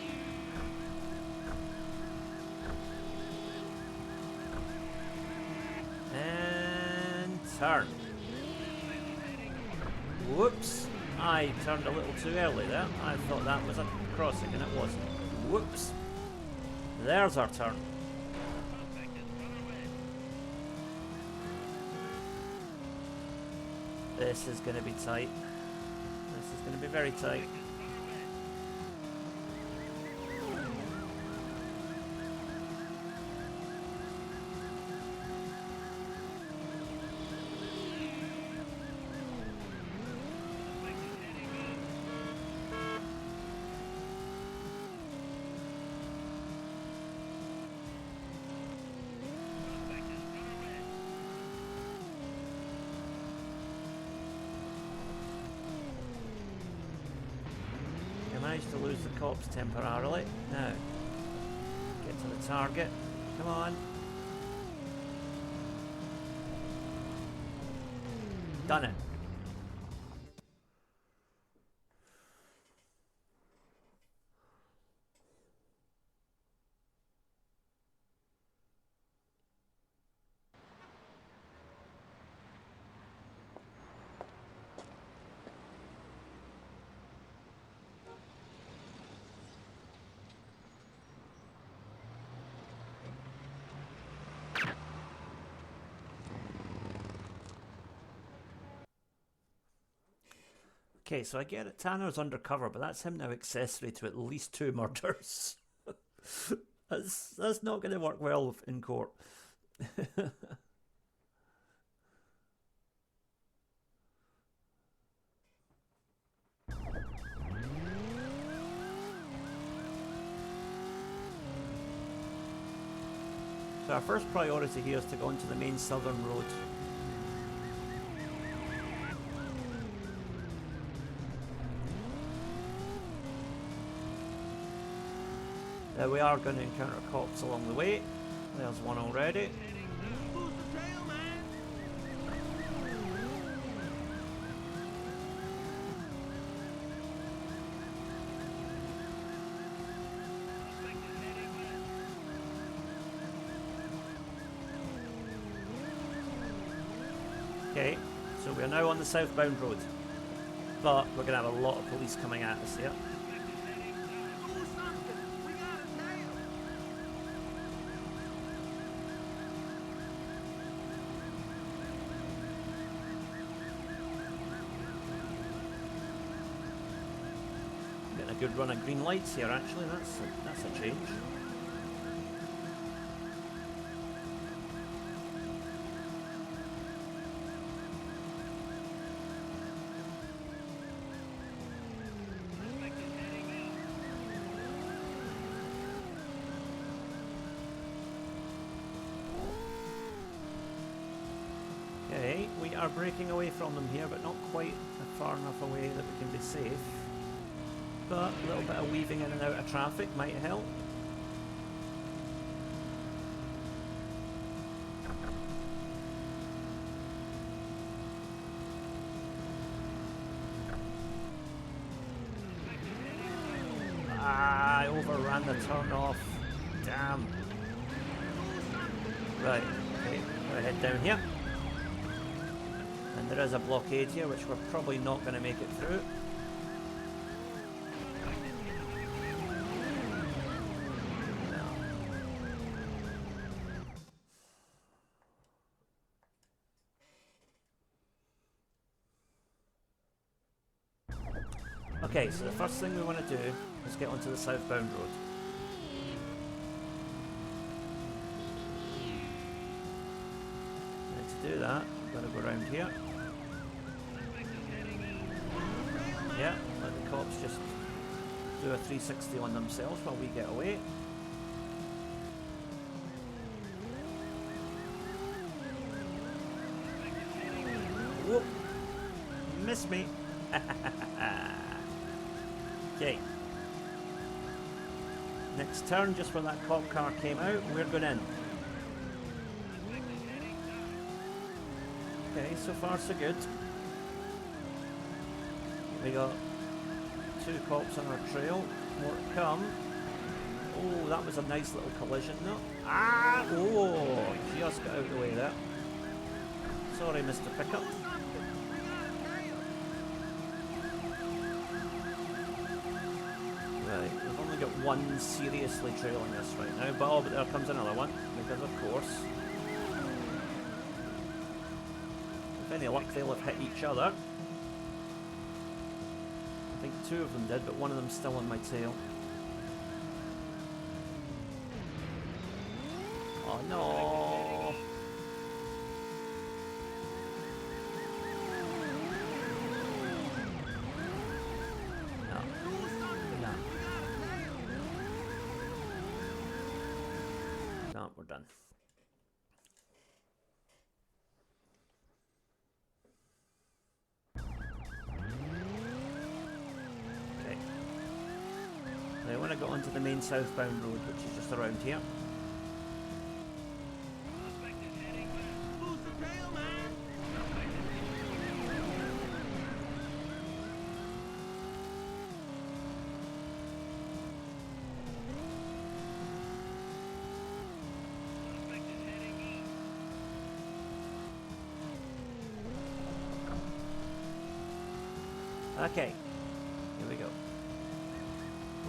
And turn. Whoops, I turned a little too early there. I thought that was a crossing and it wasn't. Whoops. There's our turn. This is going to be tight. This is going to be very tight. Managed to lose the cops temporarily. Now, get to the target. Come on. Done it. Okay, so I get it. Tanner's undercover, but that's him now accessory to at least 2 murders. that's not going to work well in court. So our first priority here is to go onto the main southern road. We are going to encounter cops along the way. There's one already. Who's the tail, man? Okay, so we're now on the southbound road. But we're going to have a lot of police coming at us here. Do something. We got a tail. Getting a good run of green lights here, actually. That's a change. Okay, we are breaking away from them here, but not quite far enough away that we can be safe. But a little bit of weaving in and out of traffic might help. Ah, I overran the turn off. Damn. Right, okay, we'll head down here. And there is a blockade here, which we're probably not going to make it through. Okay, so the first thing we want to do is get onto the southbound road. And to do that, I'm going to go around here. Yeah, let the cops just do a 360 on themselves while we get away. Whoop! Miss me! Okay. Next turn, just where that cop car came out, we're going in. Okay, so far so good. We got 2 cops on our trail. More to come. Oh, that was a nice little collision though. Ah! Oh! Just got out of the way there. Sorry, Mr. Pickup. Right, we've only got one seriously trailing us right now, but oh, but there comes another one, because of course. With any luck, they'll have hit each other. I think 2 of them did, but one of them's still on my tail. Oh no! No. No. No, we're done. I want to go onto the main southbound road, which is just around here. Who's the tail, man? Okay, here we go.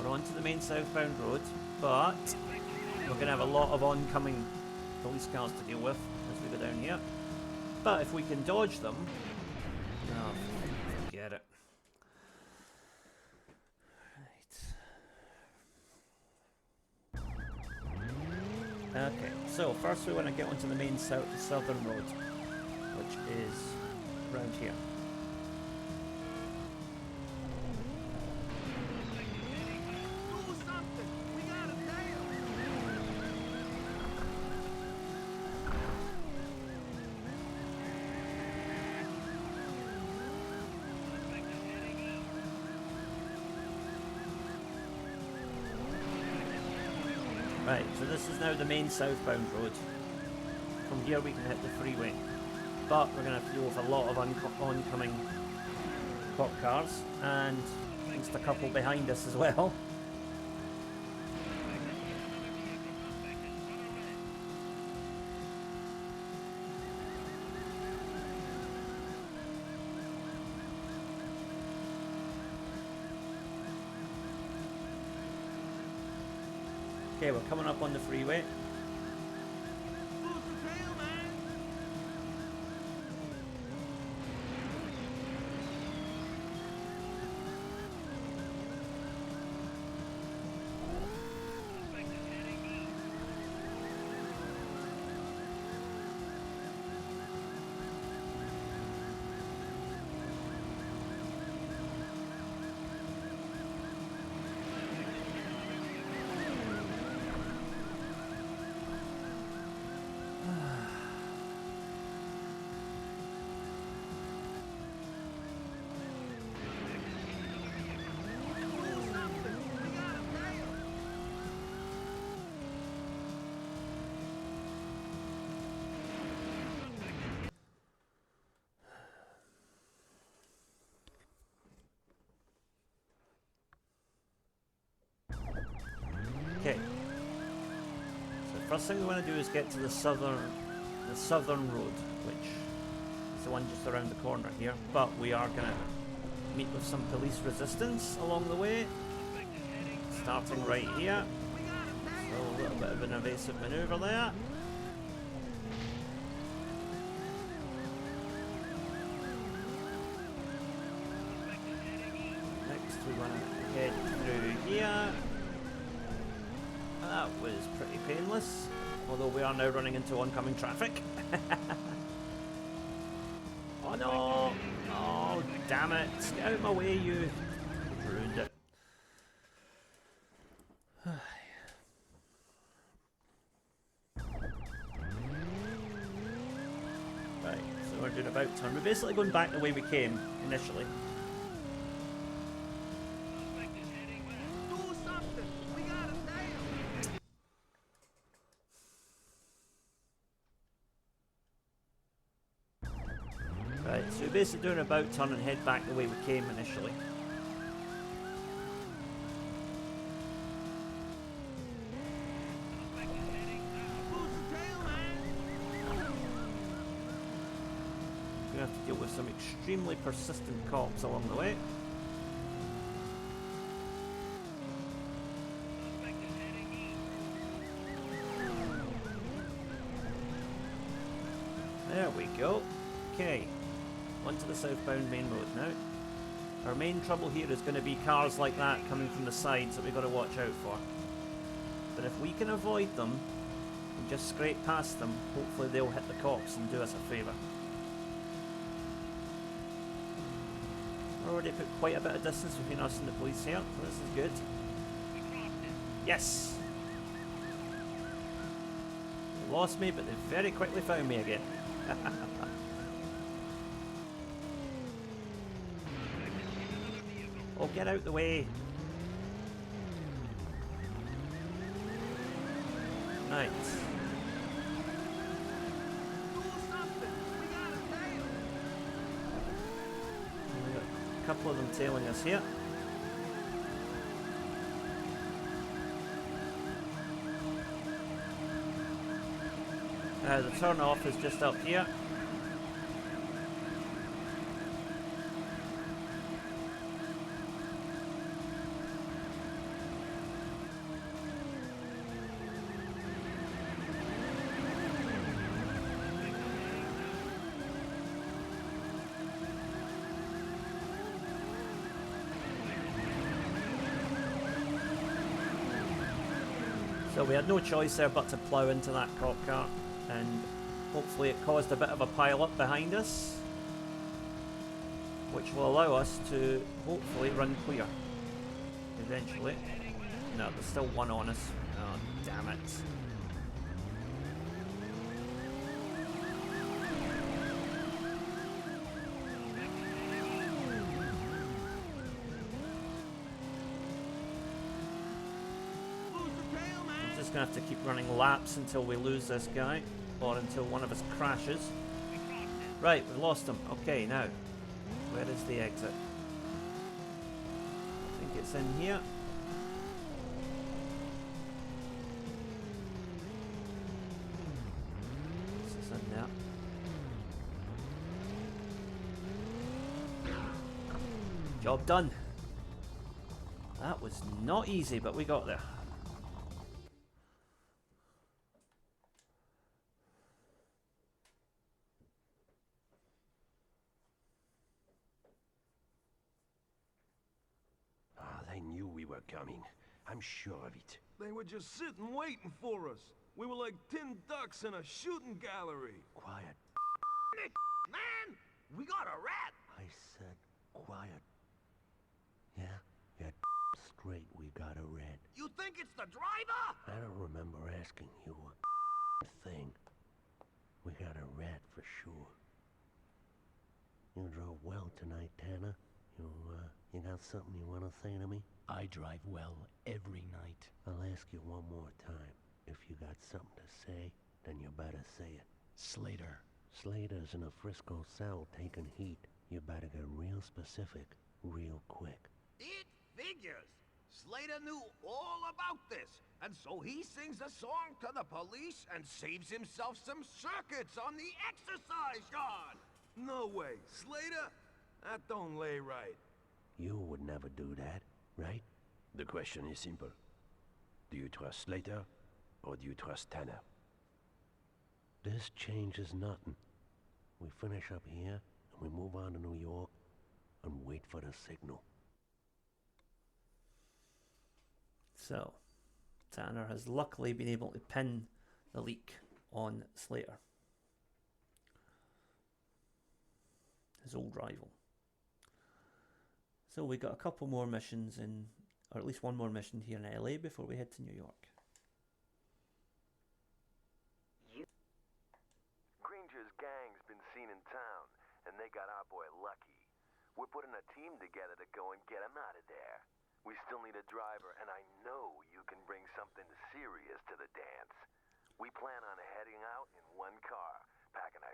We're onto the main southbound road, but we're going to have a lot of oncoming police cars to deal with as we go down here. But if we can dodge them, no, forget it. Right. Okay, so first we want to get onto the main southern road, which is around here. Right, so this is now the main southbound road. From here we can hit the freeway. But we're going to have to deal with a lot of oncoming cop cars, and just a couple behind us as well. Okay, we're coming up on the freeway. Okay. So first thing we want to do is get to the southern road, which is the one just around the corner here. But we are gonna meet with some police resistance along the way. Starting right here. So a little bit of an evasive manoeuvre there. Next we want to head through here. That was pretty painless, although we are now running into oncoming traffic. Oh no! Oh damn it! Get out of my way, you! You've ruined it. Right, so we're doing about turn. We're basically going back the way we came initially. Right, so we're basically doing about turn and head back the way we came initially. We're going to have to deal with some extremely persistent cops along the way. There we go. Okay. Onto the southbound main road now. Our main trouble here is going to be cars like that coming from the sides that we've got to watch out for. But if we can avoid them and just scrape past them, hopefully they'll hit the cops and do us a favour. We've already put quite a bit of distance between us and the police here, so this is good. Yes! They lost me, but they very quickly found me again. Oh, get out the way. Right. We've got a couple of them tailing us here. The turn off is just up here. So we had no choice there but to plough into that cop car, and hopefully it caused a bit of a pile up behind us, which will allow us to hopefully run clear eventually. No, there's still one on us. Oh, damn it. just gonna have to keep running laps until we lose this guy, or until one of us crashes. Right, we lost him. Okay, now, where is the exit? I think it's in here. This is in there. Job done. That was not easy, but we got there. They knew we were coming. I'm sure of it. They were just sitting waiting for us. We were like tin ducks in a shooting gallery. Quiet. Man! We got a rat! I said quiet. Yeah? Yeah, straight we got a rat. You think it's the driver? I don't remember asking you a thing. We got a rat for sure. You drove well tonight, Tanner. You got something you want to say to me? I drive well every night. I'll ask you one more time. If you got something to say, then you better say it. Slater. Slater's in a Frisco cell taking heat. You better get real specific, real quick. It figures. Slater knew all about this, and so he sings a song to the police and saves himself some circuits on the exercise yard. No way. Slater? That don't lay right. You would never do that, right? The question is simple. Do you trust Slater, or do you trust Tanner? This changes nothing. We finish up here, and we move on to New York, and wait for the signal. So, Tanner has luckily been able to pin the leak on Slater, his old rival. So we got a couple more missions in, or at least one more mission here in LA before we head to New York. Granger's gang's been seen in town, and they got our boy lucky. We're putting a team together to go and get him out of there. We still need a driver, and I know you can bring something serious to the dance. We plan on heading out in one car, packing a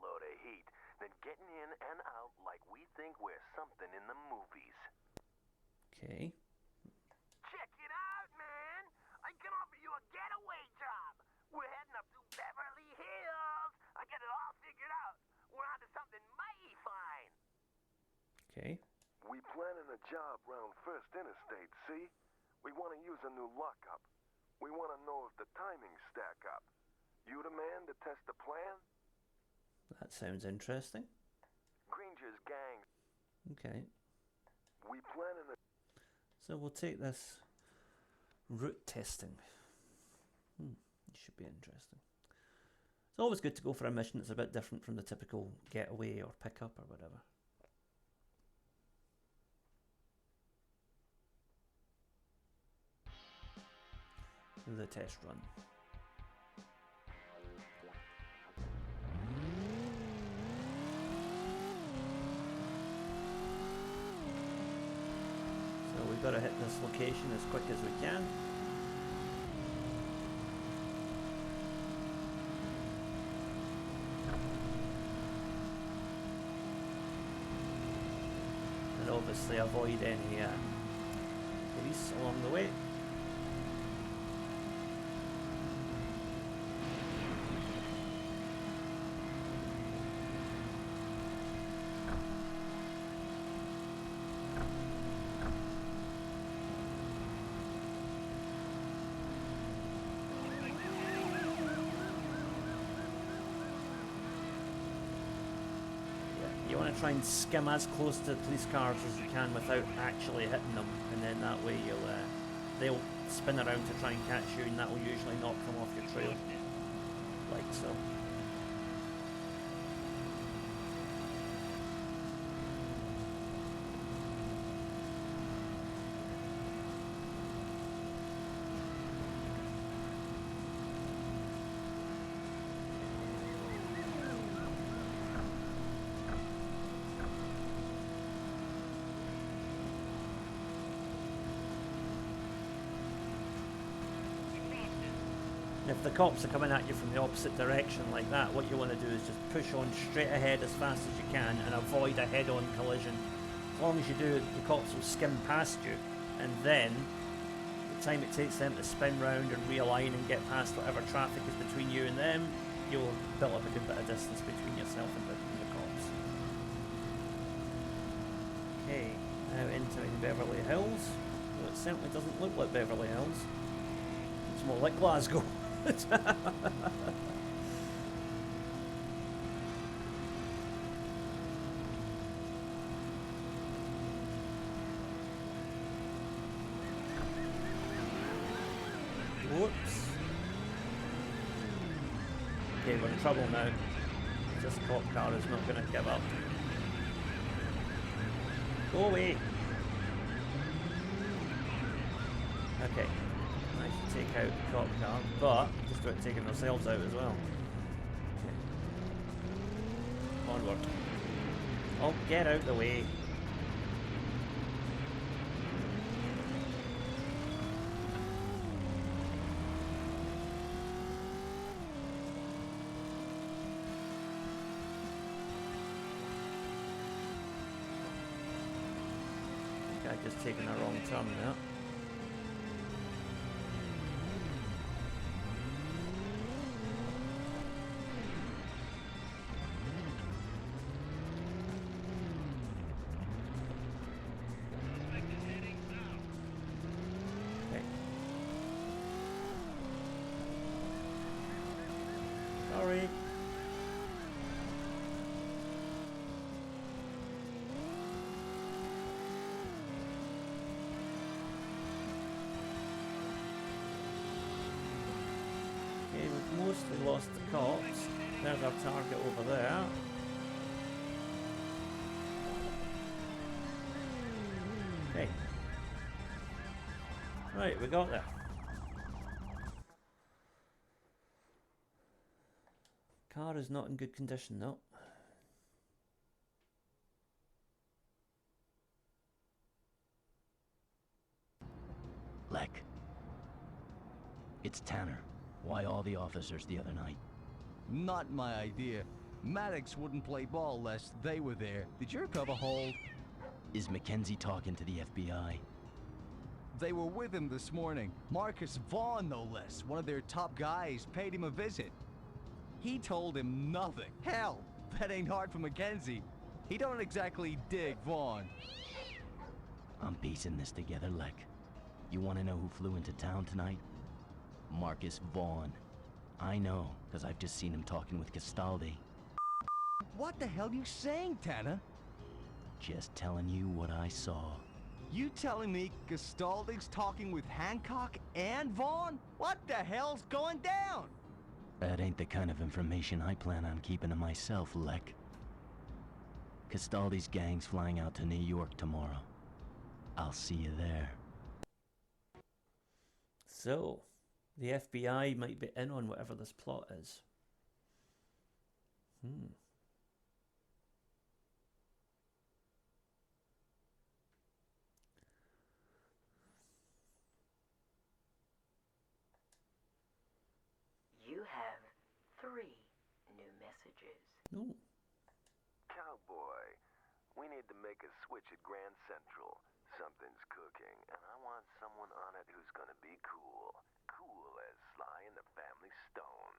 load of heat, then getting in and out like we think we're something in the movies. Okay. Check it out, man! I can offer you a getaway job. We're heading up to Beverly Hills. I got it all figured out. We're onto something mighty fine. Okay. We planning a job round First Interstate, see? We want to use a new lockup. We want to know if the timings stack up. You the man to test the plan? That sounds interesting. Granger's gang. Okay. We planning a... So we'll take this route testing. It should be interesting. It's always good to go for a mission that's a bit different from the typical getaway or pickup or whatever. The test run. So we've got to hit this location as quick as we can. And obviously avoid any police along the way. You want to try and skim as close to the police cars as you can without actually hitting them, and then that way they'll spin around to try and catch you, and that will usually knock them off your trail, like so. And if the cops are coming at you from the opposite direction like that, what you want to do is just push on straight ahead as fast as you can and avoid a head-on collision. As long as you do, the cops will skim past you, and then the time it takes them to spin round and realign and get past whatever traffic is between you and them, you'll build up a good bit of distance between yourself and the cops. Okay, now entering Beverly Hills. Well, it certainly doesn't look like Beverly Hills. It's more like Glasgow. Whoops. Okay, we're in trouble now. This cop car is not going to give up. Go away. Okay. Nice to take out the cop car, but just about taking ourselves out as well. Okay. Onward. Oh, get out the way. I just taken a wrong turn there. Okay. Sorry. Okay, we've mostly lost the cops. There's our target over there. Okay. Right, we got there. Car is not in good condition though. Lek. It's Tanner. Why all the officers the other night? Not my idea. Maddox wouldn't play ball lest they were there. Did your cover hold? Is Mackenzie talking to the FBI? They were with him this morning. Marcus Vaughn, no less. One of their top guys paid him a visit. He told him nothing. Hell, that ain't hard for Mackenzie. He don't exactly dig Vaughn. I'm piecing this together, Lek. You want to know who flew into town tonight? Marcus Vaughn. I know, because I've just seen him talking with Castaldi. What the hell you saying, Tanner? Just telling you what I saw. You telling me Castaldi's talking with Hancock and Vaughn? What the hell's going down? That ain't the kind of information I plan on keeping to myself, Lek. Castaldi's gang's flying out to New York tomorrow. I'll see you there. So, the FBI might be in on whatever this plot is. You have 3 new messages. No. Cowboy, we need to make a switch at Grand Central. Something's cooking, and I want someone on it who's gonna be cool. Cool as Sly and the Family Stone.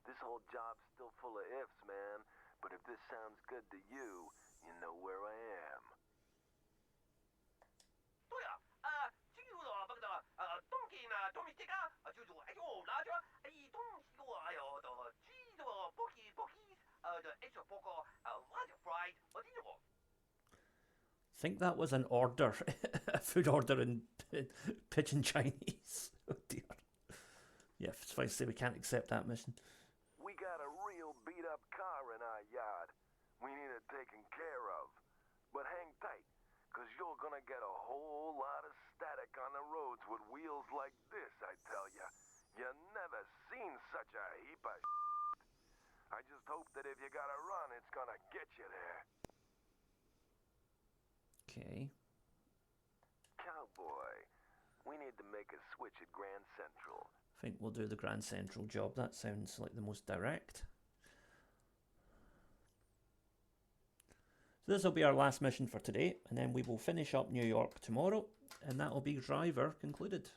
This whole job's still full of ifs, man. But if this sounds good to you, you know where I am. 对啊，这个那个东西呢，东西这个就是哎呦，那就东西我哎呦的，这个不给的，哎就不过what fried，我听着。 think that was an order, a food order in Pigeon Chinese. Oh dear. Yeah, suffice to say we can't accept that mission. We got a real beat-up car in our yard. We need it taken care of. But hang tight, because you're gonna get a whole lot of static on the roads with wheels like this, I tell ya. You never seen such a heap of I just hope that if you gotta run, it's gonna get you there. Okay. Cowboy, we need to make a switch at Grand Central. I think we'll do the Grand Central job. That sounds like the most direct. So this will be our last mission for today, and then we will finish up New York tomorrow, and that will be Driver concluded.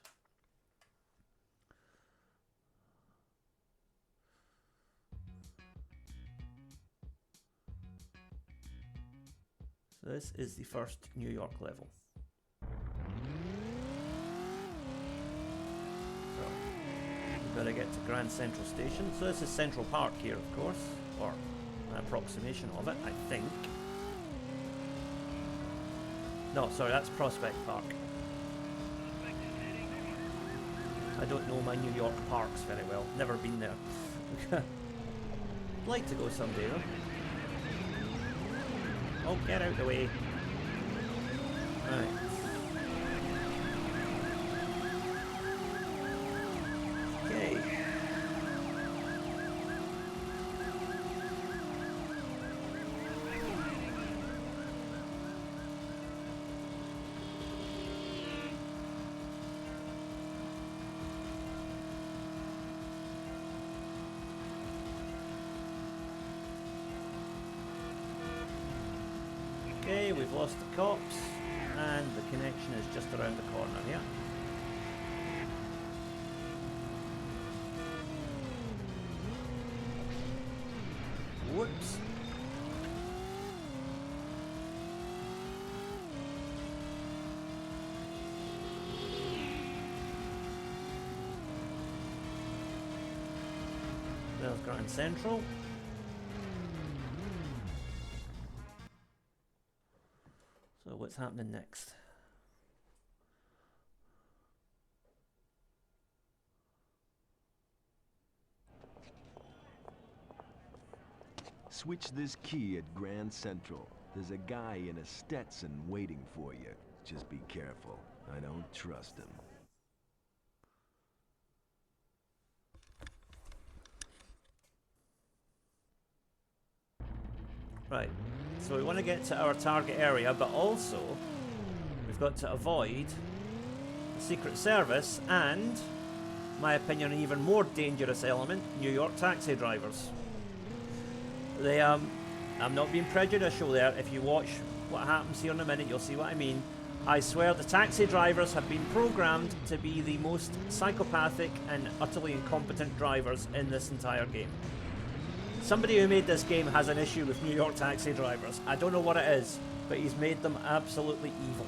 So this is the first New York level. So we've got to get to Grand Central Station. So this is Central Park here, of course, or an approximation of it, I think. No, sorry, that's Prospect Park. I don't know my New York parks very well. Never been there. I'd like to go someday though. Oh, get out the way. Right. Okay. Okay, we've lost the cops, and the connection is just around the corner here. Whoops. There's Grand Central. So what's happening next? Switch this key at Grand Central. There's a guy in a Stetson waiting for you. Just be careful. I don't trust him. Right, so we want to get to our target area, but also we've got to avoid the Secret Service and, in my opinion, an even more dangerous element, New York taxi drivers. They, I'm not being prejudicial there. If you watch what happens here in a minute, you'll see what I mean. I swear the taxi drivers have been programmed to be the most psychopathic and utterly incompetent drivers in this entire game. Somebody who made this game has an issue with New York taxi drivers. I don't know what it is, but he's made them absolutely evil.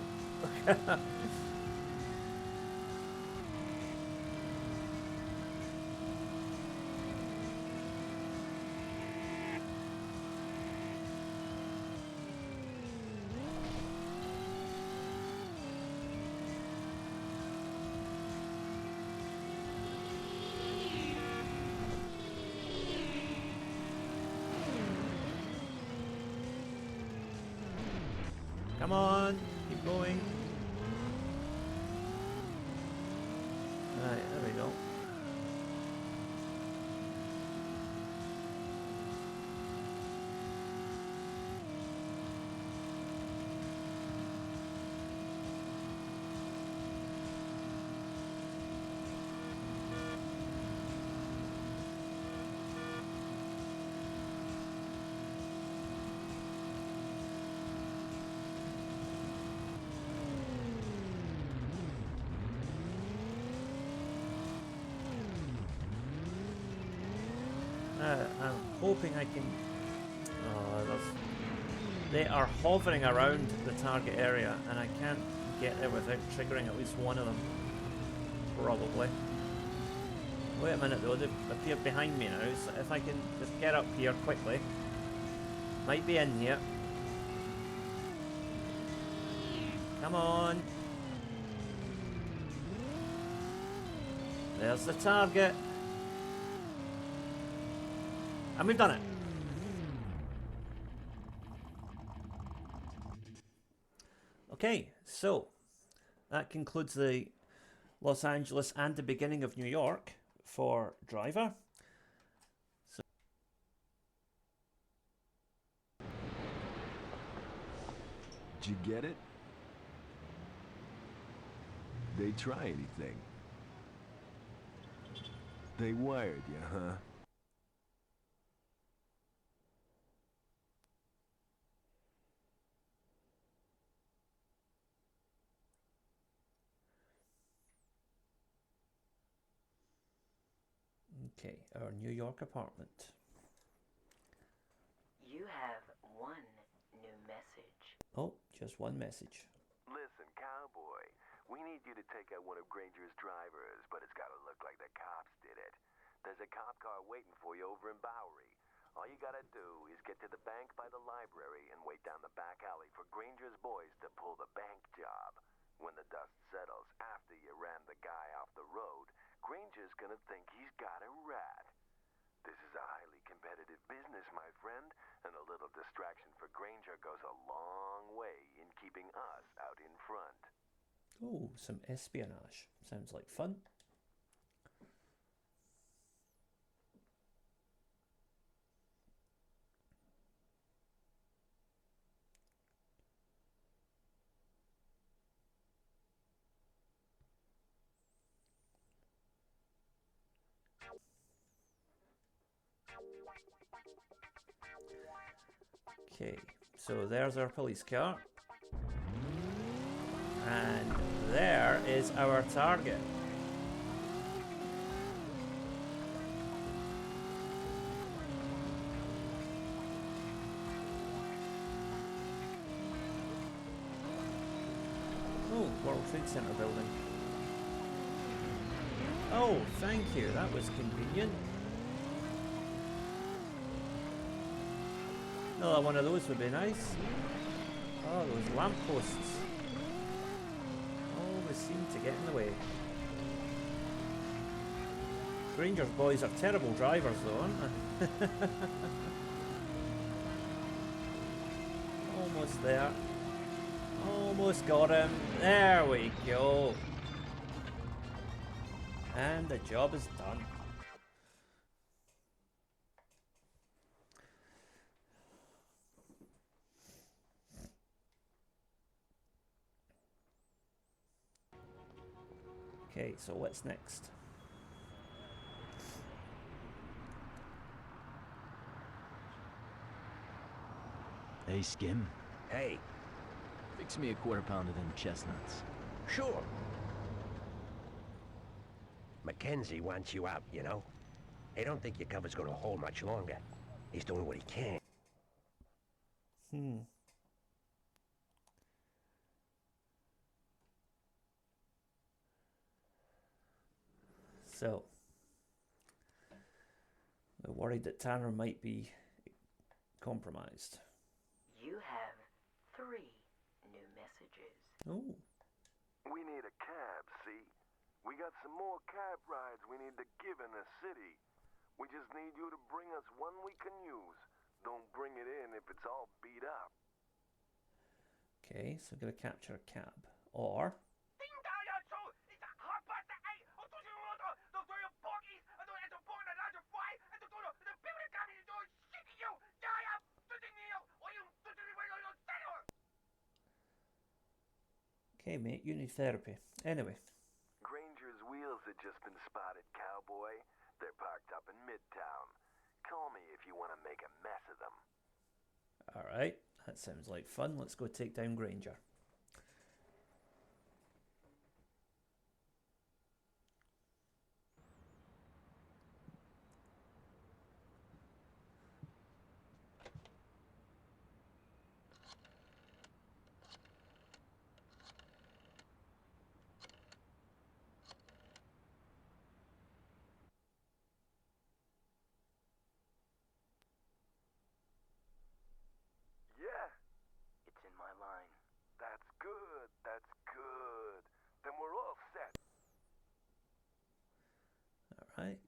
Come on, keep going. Right, there we go. I'm hoping I can... Oh, they are hovering around the target area, and I can't get there without triggering at least one of them. Probably. Wait a minute though, they've appeared behind me now, so if I can just get up here quickly. Might be in here. Come on. There's the target. And we've done it. Okay, so that concludes the Los Angeles and the beginning of New York for Driver. So Did you get it? They try anything. They wired you, huh? Okay, our New York apartment. You have one new message. Oh, just one message. Listen, cowboy, we need you to take out one of Granger's drivers, but it's gotta look like the cops did it. There's a cop car waiting for you over in Bowery. All you gotta do is get to the bank by the library and wait down the back alley for Granger's boys to pull the bank job. When the dust settles after you ran the guy off the road, Granger's gonna think he's got a rat. This is a highly competitive business, my friend, and a little distraction for Granger goes a long way in keeping us out in front. Oh, some espionage. Sounds like fun. Okay, so there's our police car. And there is our target. Oh, World Trade Center building. Oh, thank you. That was convenient. Another one of those would be nice. Oh, those lampposts always seem to get in the way. Granger's boys are terrible drivers though, aren't they? Almost there. Almost got him. There we go. And the job is done. Okay, so what's next? Hey, Skim. Hey, Fix me a quarter pound of them chestnuts. sure. Mackenzie wants you out, you know? I don't think your cover's gonna hold much longer. He's doing what he can. So, we're worried that Tanner might be compromised. You have 3 new messages. Oh, We need a cab, see? We got some more cab rides we need to give in the city. We just need you to bring us one we can use. Don't bring it in if it's all beat up. okay, so I'm going to capture a cab. Or, okay mate, you need therapy. Anyway, Granger's wheels had just been spotted, cowboy. They're parked up in Midtown. Call me if you want to make a mess of them. alright, that sounds like fun. Let's go take down Granger. Yeah, It's in my line. that's good. That's good. Then we're all set. Alright.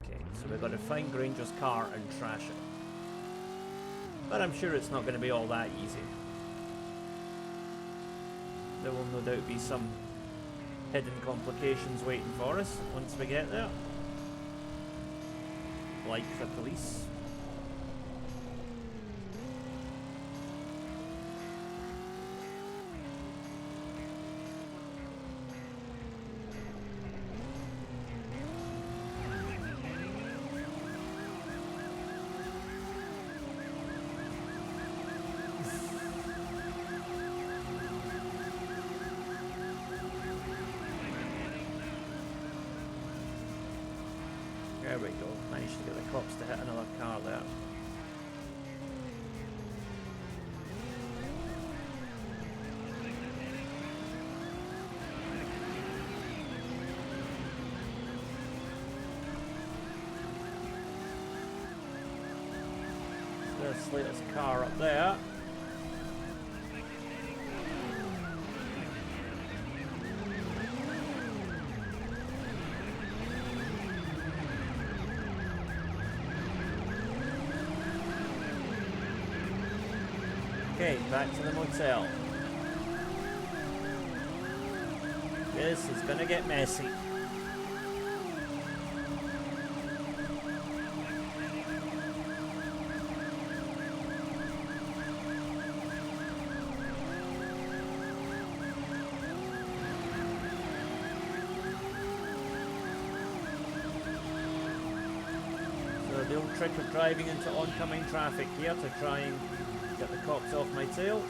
Okay, so we've got to find Granger's car and trash it. But I'm sure it's not going to be all that easy. There will no doubt be some hidden complications waiting for us once we get there. Like the police. There we go. Managed to get the cops to hit another car there. There's Slater's car up there. Okay, back to the motel. This is gonna get messy. So the old trick of driving into oncoming traffic here to try and get the cops off my tail.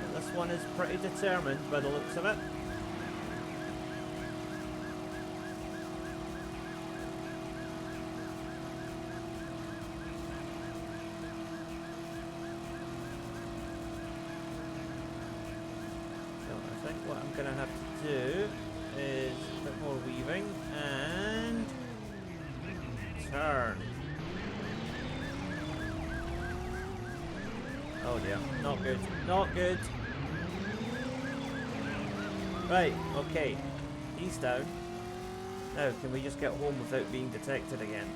And this one is pretty determined by the looks of it. So I think what I'm going to have to do is a bit more weaving and turn. Oh dear, not good, not good. Right, okay, he's down. Now, can we just get home without being detected again?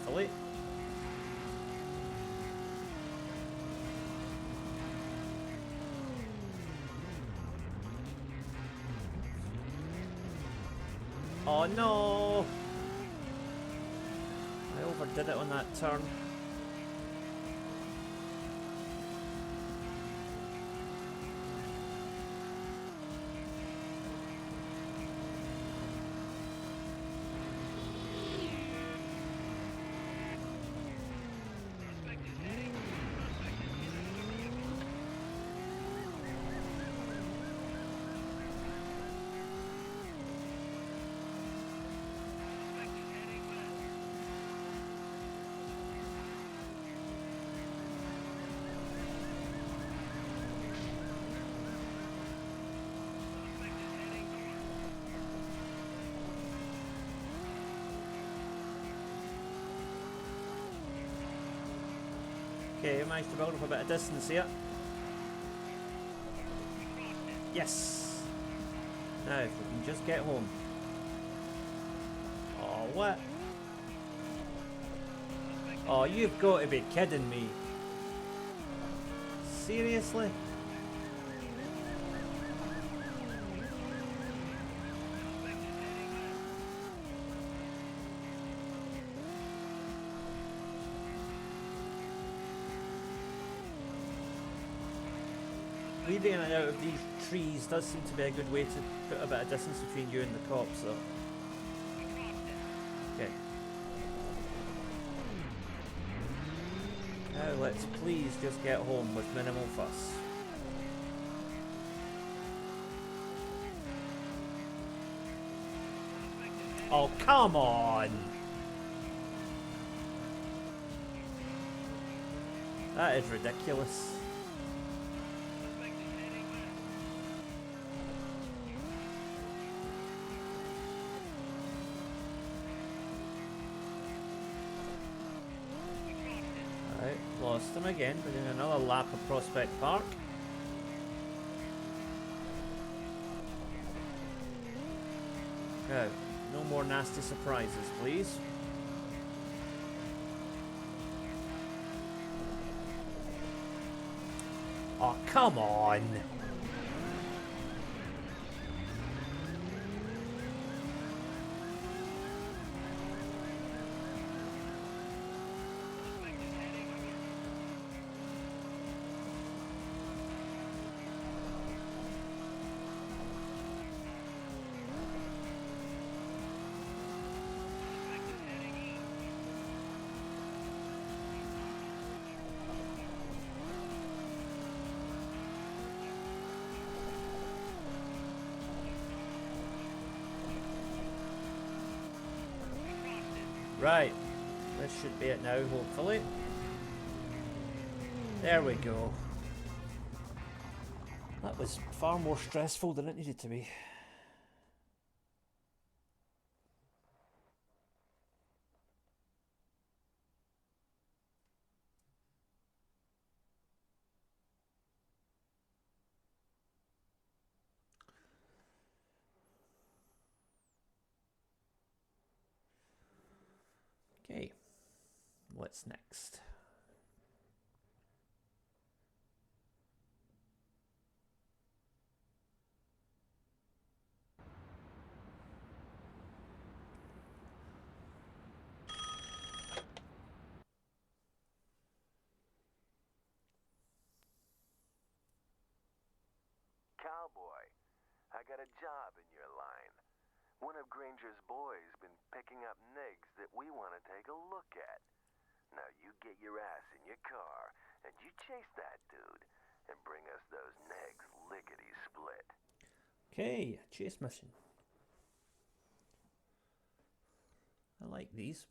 Hopefully. Oh no! I overdid it on that turn. Okay, I managed to build up a bit of distance here. Yes! Now, if we can just get home. Oh, what? Oh, you've got to be kidding me. Seriously? Weaving in and out of these trees does seem to be a good way to put a bit of distance between you and the cops, though. Okay. Now let's please just get home with minimal fuss. Oh, come on! That is ridiculous. Right, lost him again. We're doing another lap of Prospect Park. Now, no more nasty surprises, please. Oh, come on! Right. This should be it now, hopefully. There we go. That was far more stressful than it needed to be. Okay, what's next? Cowboy, I got a job in your line. One of Granger's boys been picking up nigs that we want to take a look at. Now you get your ass in your car and you chase that dude and bring us those nigs lickety-split. Okay, chase mission. I like these.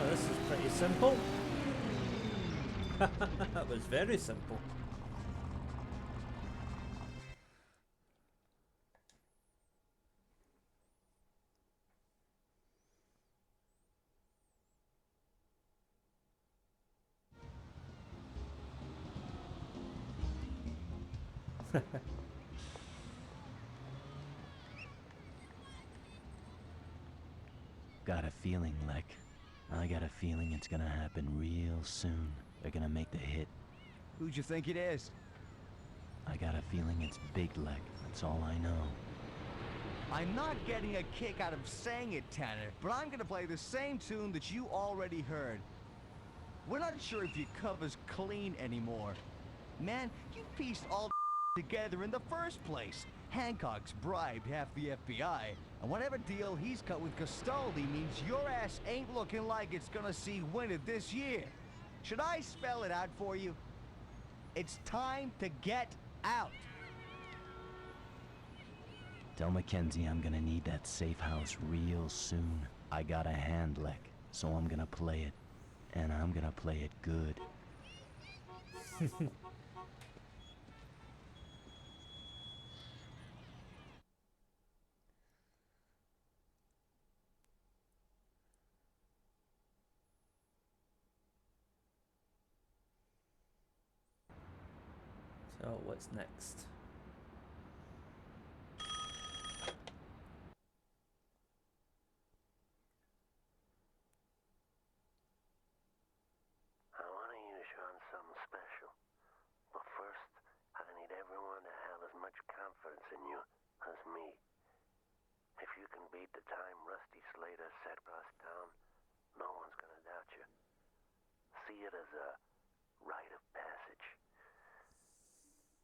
Oh, this is pretty simple. That was very simple. Got a feeling, Lek. I got a feeling it's gonna happen real soon. They're gonna make the hit. Who'd you think it is? I got a feeling it's Big Lek. That's all I know. I'm not getting a kick out of saying it, Tanner, but I'm gonna play the same tune that you already heard. We're not sure if your cover's clean anymore. Man, you pieced all together in the first place. Hancock's bribed half the FBI, and whatever deal he's cut with Castaldi means your ass ain't looking like it's gonna see winter this year. Should I spell it out for you? It's time to get out. Tell Mackenzie I'm gonna need that safe house real soon. I got a hand, Lek, so I'm gonna play it. And I'm gonna play it good. So what's next? I want to use you on something special. But first, I need everyone to have as much confidence in you as me. If you can beat the time Rusty Slater set us down, no one's going to doubt you. See it as a rite of passage.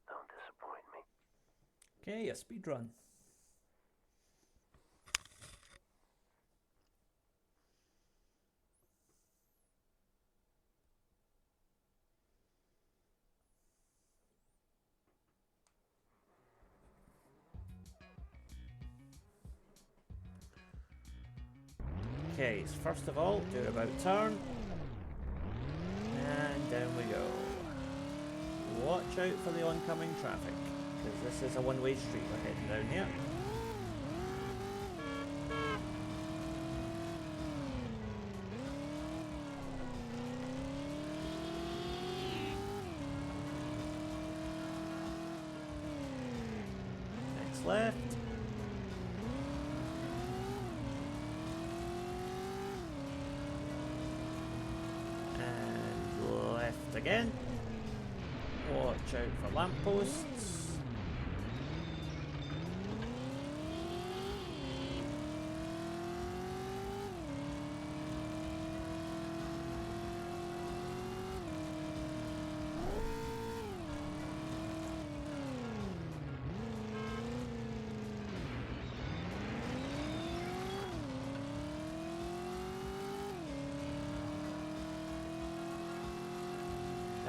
Don't disappoint me. Okay, a speed run. Okay, so first of all, do about turn. And down we go. Watch out for the oncoming traffic, because this is a one-way street we're heading down here. Next left. And left again. Watch out for lampposts.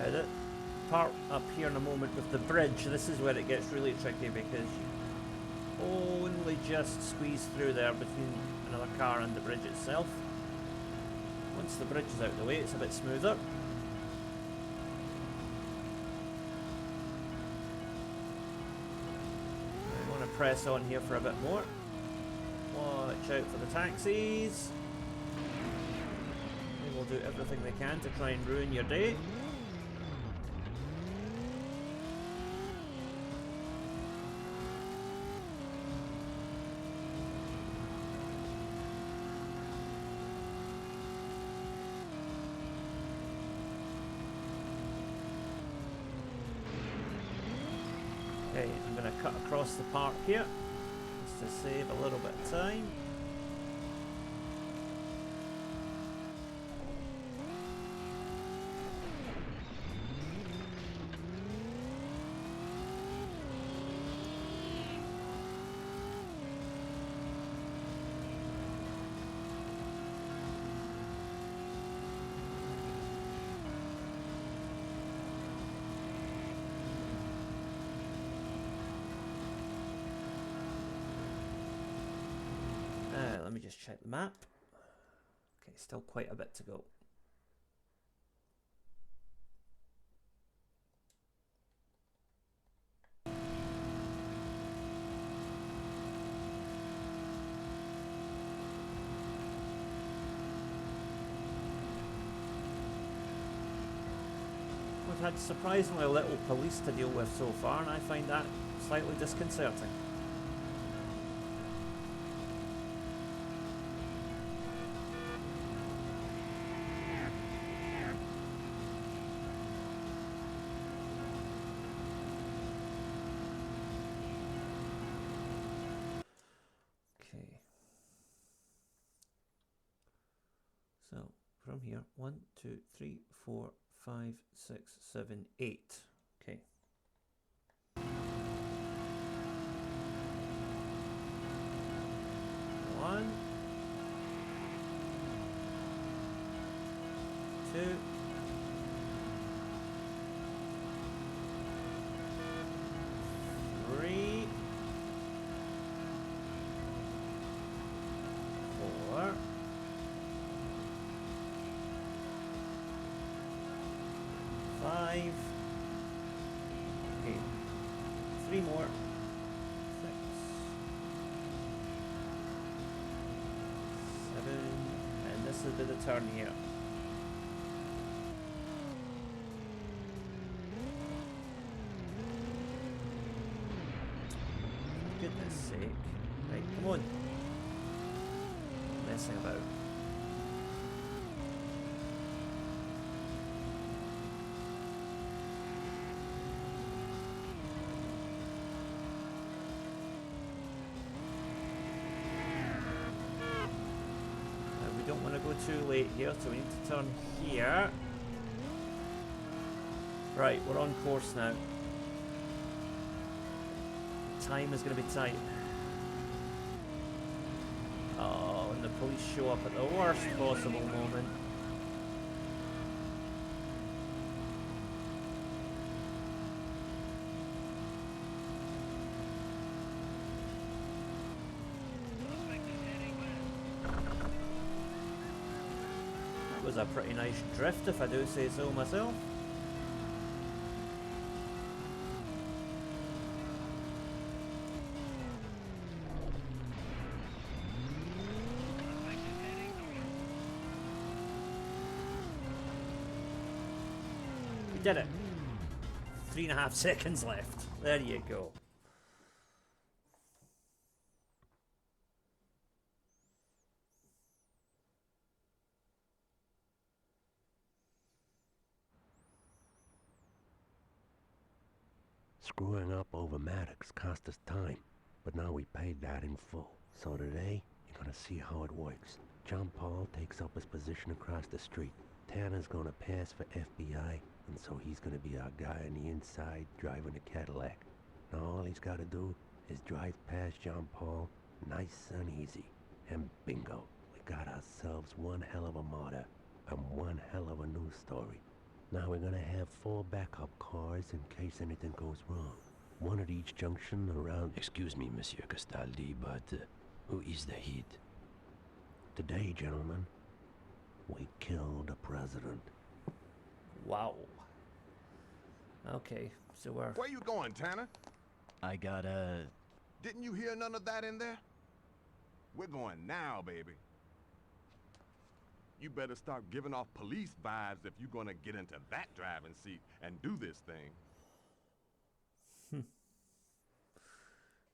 Right, that part up here in a moment with the bridge, this is where it gets really tricky because you only just squeeze through there between another car and the bridge itself. Once the bridge is out of the way, it's a bit smoother. I want to press on here for a bit more. Watch out for the taxis. They will do everything they can to try and ruin your day. Okay, I'm going to cut across the park here, just to save a little bit of time. Let me just check the map. Okay, still quite a bit to go. We've had surprisingly little police to deal with so far, and I find that slightly disconcerting. So from here, 1, 2, 3, 4, 5, 6, 7, 8. Okay. One, 2, 3, 4. 5. Okay. 3 more. 6. 7. And this will be the turn here. For goodness sake. Right, come on. Messing about. Don't want to go too late here, so we need to turn here. Right, we're on course now. Time is going to be tight. Oh, and the police show up at the worst possible moment. Was a pretty nice drift, if I do say so myself. We did it. 3.5 seconds left. There you go. Screwing up over Maddox cost us time, but now we paid that in full. So today, you're gonna see how it works. John Paul takes up his position across the street. Tanner's gonna pass for FBI, and so he's gonna be our guy on the inside driving a Cadillac. Now all he's gotta do is drive past John Paul, nice and easy. And bingo, we got ourselves one hell of a martyr, and one hell of a news story. Now we're gonna have 4 backup cars in case anything goes wrong. 1 at each junction around... Excuse me, Monsieur Castaldi, but who is the hit? Today, gentlemen, we killed the president. Wow. Okay, so we're... Where you going, Tanner? I gotta... Didn't you hear none of that in there? We're going now, baby. You better start giving off police vibes if you're gonna get into that driving seat and do this thing.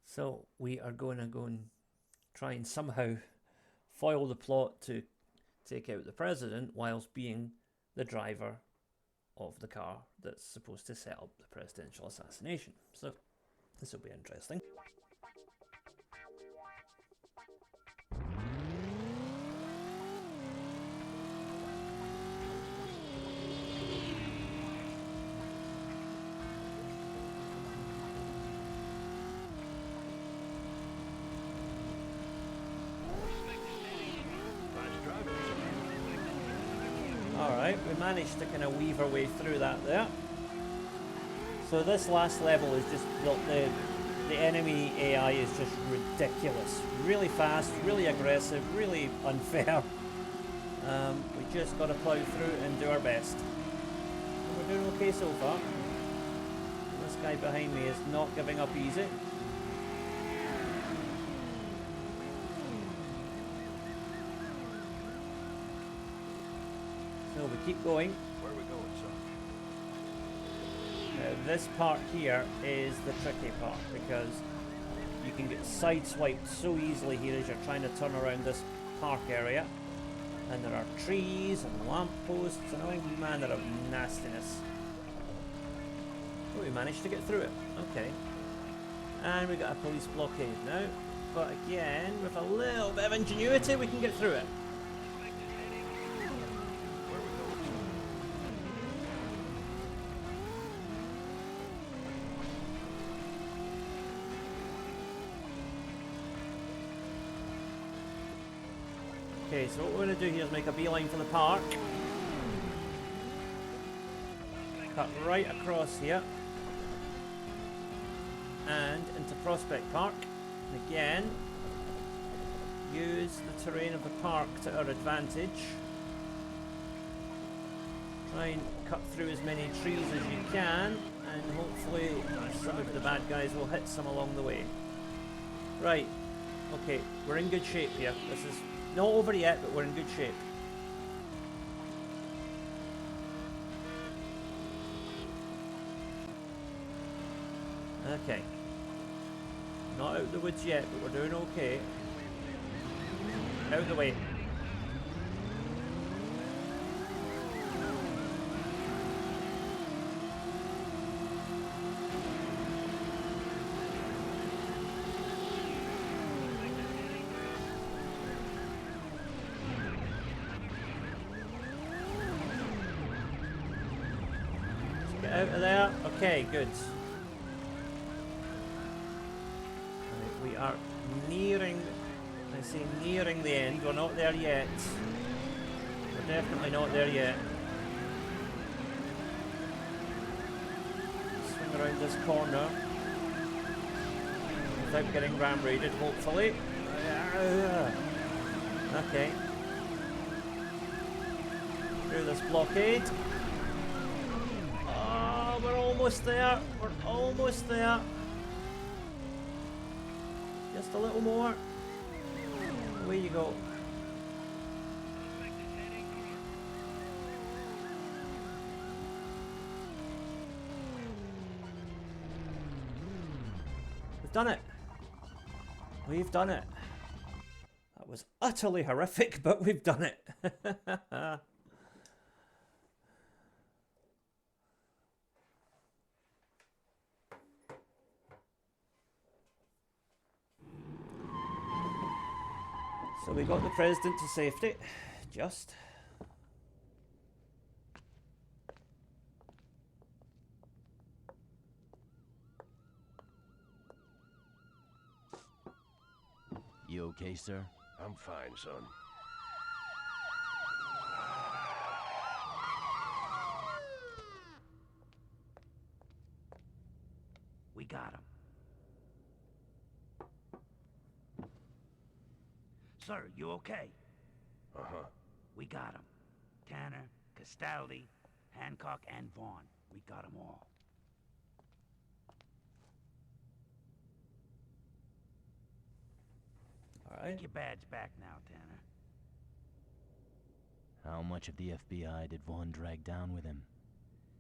So we are going to go and try and somehow foil the plot to take out the president whilst being the driver of the car that's supposed to set up the presidential assassination. So this will be interesting. Alright, we managed to kind of weave our way through that there. So this last level is just, the enemy AI is just ridiculous. Really fast, really aggressive, really unfair. We just got to plow through and do our best. And we're doing okay so far. This guy behind me is not giving up easy. So we keep going. Where are we going, son? This part here is the tricky part because you can get sideswiped so easily here as you're trying to turn around this park area. And there are trees and lampposts and oh man, they're of nastiness. Oh, we managed to get through it. Okay. And we got a police blockade now. But again, with a little bit of ingenuity, we can get through it. Okay, so what we're going to do here is make a beeline for the park. Cut right across here. And into Prospect Park. And again, use the terrain of the park to our advantage. Try and cut through as many trees as you can. And hopefully some of the bad guys will hit some along the way. Right. Okay, we're in good shape here. This is not over yet, but we're in good shape. Okay. Not out of the woods yet, but we're doing okay. Out of the way. Out of there. Okay, good. Right, we are nearing, I say nearing the end. We're not there yet. We're definitely not there yet. Swing around this corner without getting ram-raided, hopefully. Okay. Through this blockade. We're almost there. We're almost there. Just a little more. Away you go. We've done it. We've done it. That was utterly horrific, but we've done it. So we got the president to safety, just. You okay, sir? I'm fine, son. Sir, you okay? Uh-huh. We got him. Tanner, Castaldi, Hancock, and Vaughn. We got them all. Alright. Take your badge back now, Tanner. How much of the FBI did Vaughn drag down with him?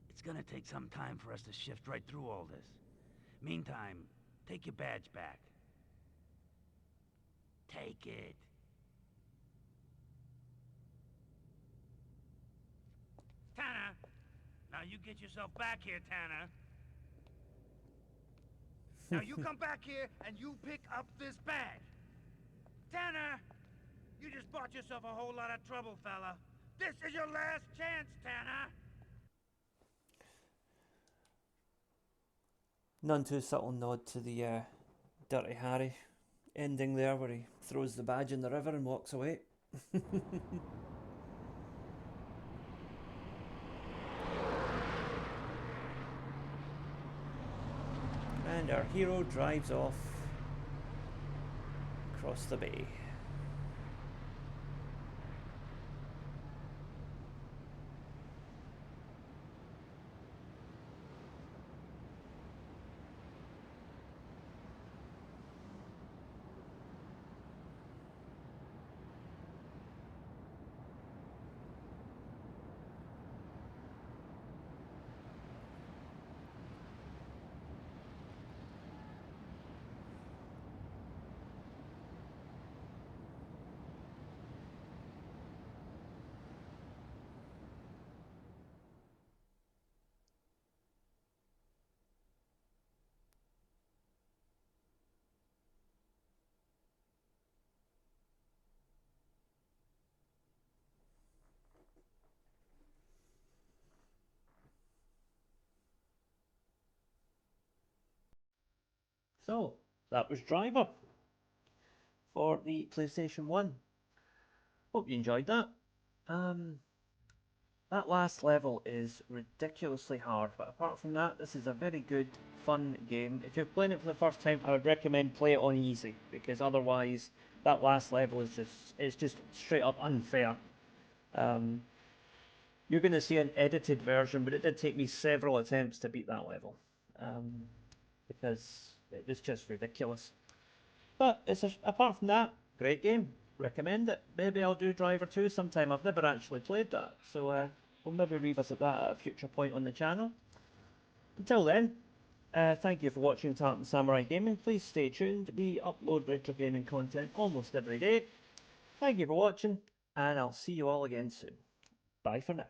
It's gonna take some time for us to shift right through all this. Meantime, take your badge back. Take it. Tanner! Now you get yourself back here, Tanner. Now you come back here and you pick up this badge. Tanner! You just bought yourself a whole lot of trouble, fella. This is your last chance, Tanner! None too subtle nod to the Dirty Harry ending there, where he throws the badge in the river and walks away. And our hero drives off across the bay. So, that was Driver for the PlayStation 1. Hope you enjoyed that. That last level is ridiculously hard, but apart from that, this is a very good, fun game. If you're playing it for the first time, I would recommend play it on easy, because otherwise, that last level is just straight up unfair. You're going to see an edited version, but it did take me several attempts to beat that level, because it was just ridiculous. But apart from that, great game. Recommend it. Maybe I'll do Driver 2 sometime. I've never actually played that, so we'll maybe revisit that at a future point on the channel. Until then, thank you for watching Tartan Samurai Gaming. Please stay tuned. We upload retro gaming content almost every day. Thank you for watching, and I'll see you all again soon. Bye for now.